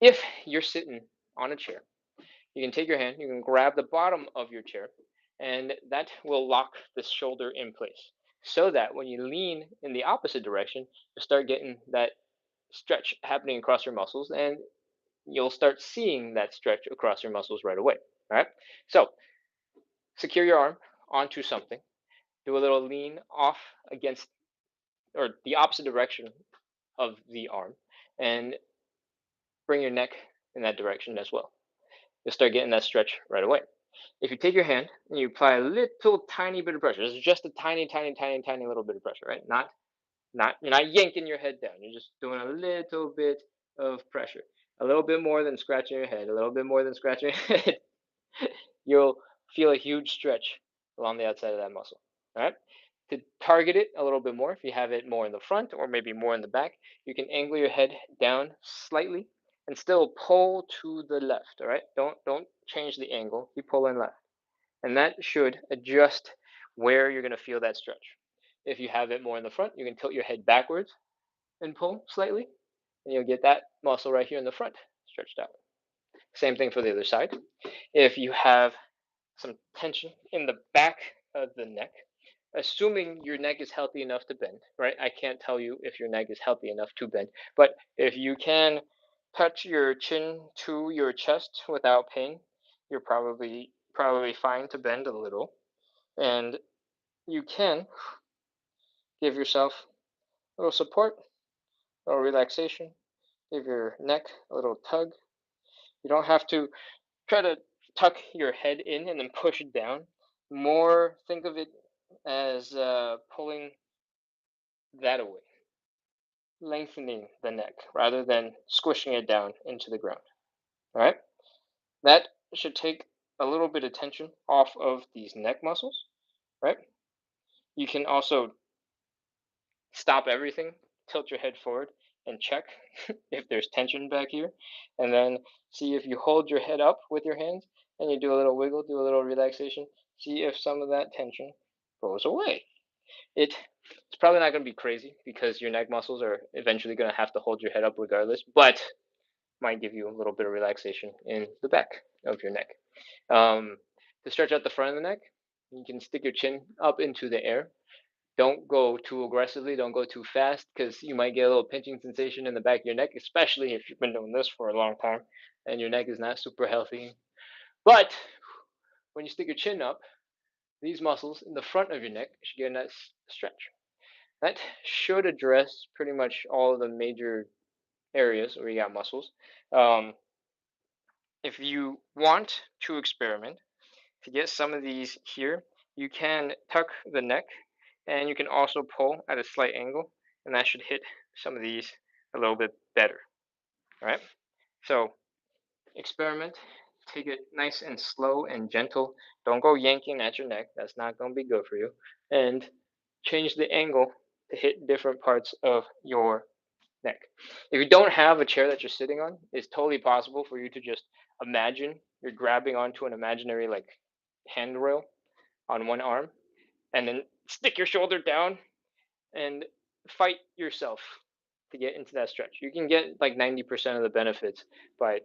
If you're sitting on a chair, you can take your hand, you can grab the bottom of your chair, and that will lock the shoulder in place so that when you lean in the opposite direction, you start getting that stretch happening across your muscles, and you'll start seeing that stretch across your muscles right away. All right. So secure your arm onto something, do a little lean off against or the opposite direction of the arm, and bring your neck in that direction as well. You'll start getting that stretch right away. If you take your hand and you apply a little tiny bit of pressure, this is just a tiny, tiny, tiny, tiny little bit of pressure, right? Not you're not yanking your head down. You're just doing a little bit of pressure. A little bit more than scratching your head, a little bit more than scratching your head. You'll feel a huge stretch along the outside of that muscle. All right. To target it a little bit more, if you have it more in the front or maybe more in the back, you can angle your head down slightly and still pull to the left. All right. Don't change the angle. Keep pulling left, and that should adjust where you're going to feel that stretch. If you have it more in the front, you can tilt your head backwards and pull slightly, and you'll get that muscle right here in the front stretched out. Same thing for the other side. If you have some tension in the back of the neck, assuming your neck is healthy enough to bend, right? I can't tell you if your neck is healthy enough to bend, but if you can touch your chin to your chest without pain, you're probably fine to bend a little, and you can give yourself a little support, a little relaxation, give your neck a little tug. You don't have to try to tuck your head in and then push it down. More think of it as pulling that away, lengthening the neck rather than squishing it down into the ground. All right, that should take a little bit of tension off of these neck muscles. Right, you can also stop everything, tilt your head forward, and check if there's tension back here, and then see if you hold your head up with your hands and you do a little wiggle, do a little relaxation, see if some of that tension goes away. It It's probably not going to be crazy because your neck muscles are eventually going to have to hold your head up regardless, but might give you a little bit of relaxation in the back of your neck. Um, to stretch out the front of the neck, you can stick your chin up into the air. Don't go too aggressively. Don't go too fast because you might get a little pinching sensation in the back of your neck, especially if you've been doing this for a long time and your neck is not super healthy. But when you stick your chin up, these muscles in the front of your neck should get a nice stretch. That should address pretty much all of the major areas where you got muscles. Um, if you want to experiment, to get some of these here, you can tuck the neck and you can also pull at a slight angle, and that should hit some of these a little bit better. All right. So experiment, take it nice and slow and gentle. Don't go yanking at your neck, that's not going to be good for you. And change the angle to hit different parts of your neck. If you don't have a chair that you're sitting on, it's totally possible for you to just imagine you're grabbing onto an imaginary like handrail on one arm and then stick your shoulder down and fight yourself to get into that stretch. You can get like 90% of the benefits by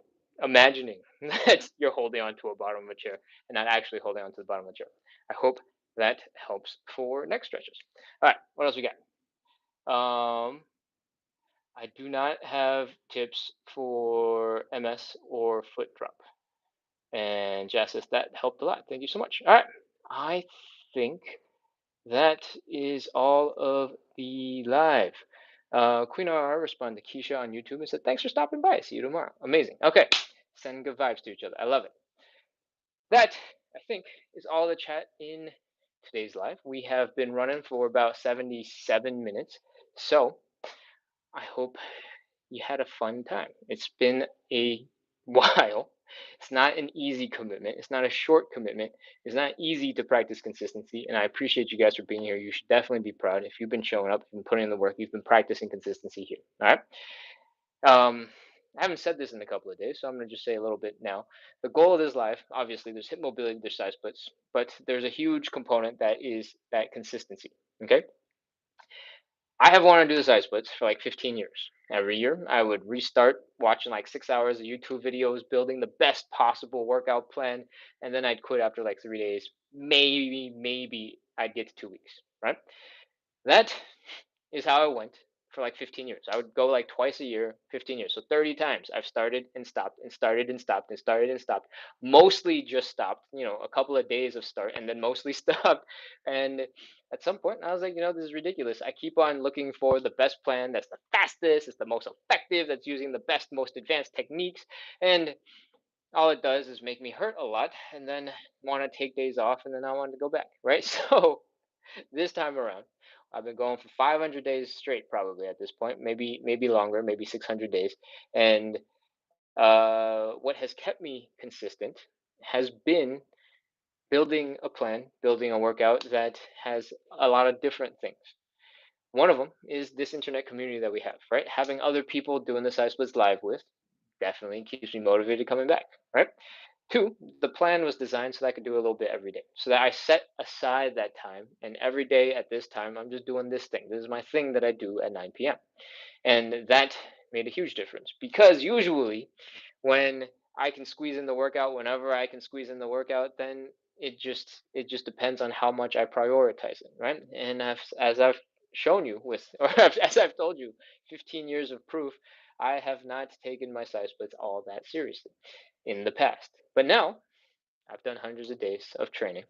imagining that you're holding onto a bottom of a chair and not actually holding onto the bottom of the chair. I hope that helps for neck stretches. All right, what else we got? I do not have tips for MS or foot drop. And Jess says that helped a lot. Thank you so much. All right, I think that is all of the live. Queen RR responded to Keisha on YouTube and said, "Thanks for stopping by. See you tomorrow." Amazing. Okay, send good vibes to each other. I love it. That, I think, is all the chat in today's live. We have been running for about 77 minutes. So I hope you had a fun time. It's been a while. It's not an easy commitment. It's not a short commitment. It's not easy to practice consistency. And I appreciate you guys for being here. You should definitely be proud. If you've been showing up, you've been putting in the work, you've been practicing consistency here. All right. I haven't said this in a couple of days, so I'm going to just say a little bit now. The goal of this live, obviously, there's hip mobility, there's side splits, but there's a huge component that is that consistency. Okay. I have wanted to do the side splits for like 15 years. Every year, I would restart watching like 6 hours of YouTube videos, building the best possible workout plan, and then I'd quit after like 3 days. Maybe I'd get to 2 weeks, right? That is how I went for like 15 years. I would go like twice a year, 15 years. So 30 times I've started and stopped and started and stopped and started and stopped. Mostly just stopped, a couple of days of start and then mostly stopped. And at some point I was like, this is ridiculous. I keep on looking for the best plan that's the fastest, it's the most effective, that's using the best, most advanced techniques. And all it does is make me hurt a lot and then want to take days off and then I want to go back, right? So this time around, I've been going for 500 days straight, probably at this point, maybe longer, maybe 600 days. And what has kept me consistent has been building a plan, building a workout that has a lot of different things. One of them is this internet community that we have, right? Having other people doing the side splits live with definitely keeps me motivated coming back, right? Two, the plan was designed so that I could do a little bit every day. So that I set aside that time, and every day at this time, I'm just doing this thing. This is my thing that I do at 9 p.m. And that made a huge difference because usually when I can squeeze in the workout whenever I can squeeze in the workout, then it just depends on how much I prioritize it, right? And as I've shown you with, or as I've told you, 15 years of proof, I have not taken my side splits all that seriously in the past. But now I've done hundreds of days of training.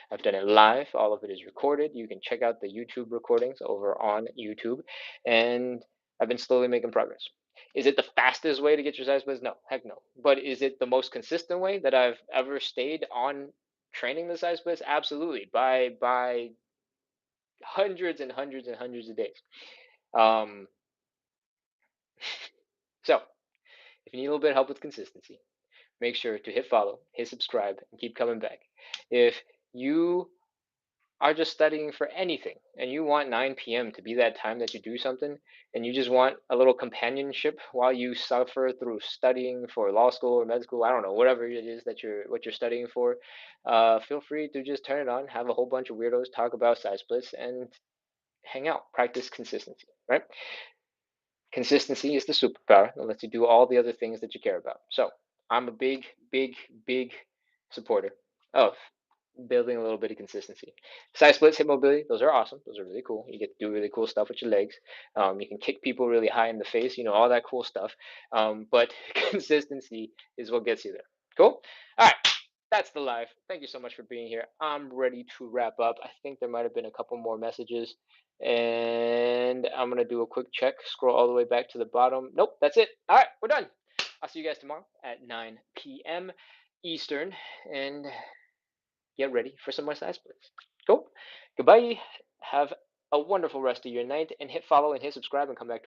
I've done it live. All of it is recorded. You can check out the YouTube recordings over on YouTube. And I've been slowly making progress. Is it the fastest way to get your size splits? No, heck no. But is it the most consistent way that I've ever stayed on training the size splits? Absolutely. By hundreds and hundreds and hundreds of days. Um, so if you need a little bit of help with consistency, make sure to hit follow, hit subscribe, and keep coming back. If you are just studying for anything and you want 9 p.m. to be that time that you do something and you just want a little companionship while you suffer through studying for law school or med school, I don't know, whatever it is that you're studying for, feel free to just turn it on, have a whole bunch of weirdos talk about side splits, and hang out, practice consistency, right? Consistency is the superpower that lets you do all the other things that you care about. So I'm a big, big, big supporter of building a little bit of consistency. Side splits, hip mobility, those are awesome. Those are really cool. You get to do really cool stuff with your legs. You can kick people really high in the face, all that cool stuff. But consistency is what gets you there. Cool. All right. That's the live. Thank you so much for being here. I'm ready to wrap up. I think there might have been a couple more messages, and I'm gonna do a quick check. Scroll all the way back to the bottom. Nope, that's it. All right, we're done. I'll see you guys tomorrow at 9 p.m. Eastern, and get ready for some more side splits. Cool. Goodbye. Have a wonderful rest of your night, and hit follow and hit subscribe and come back.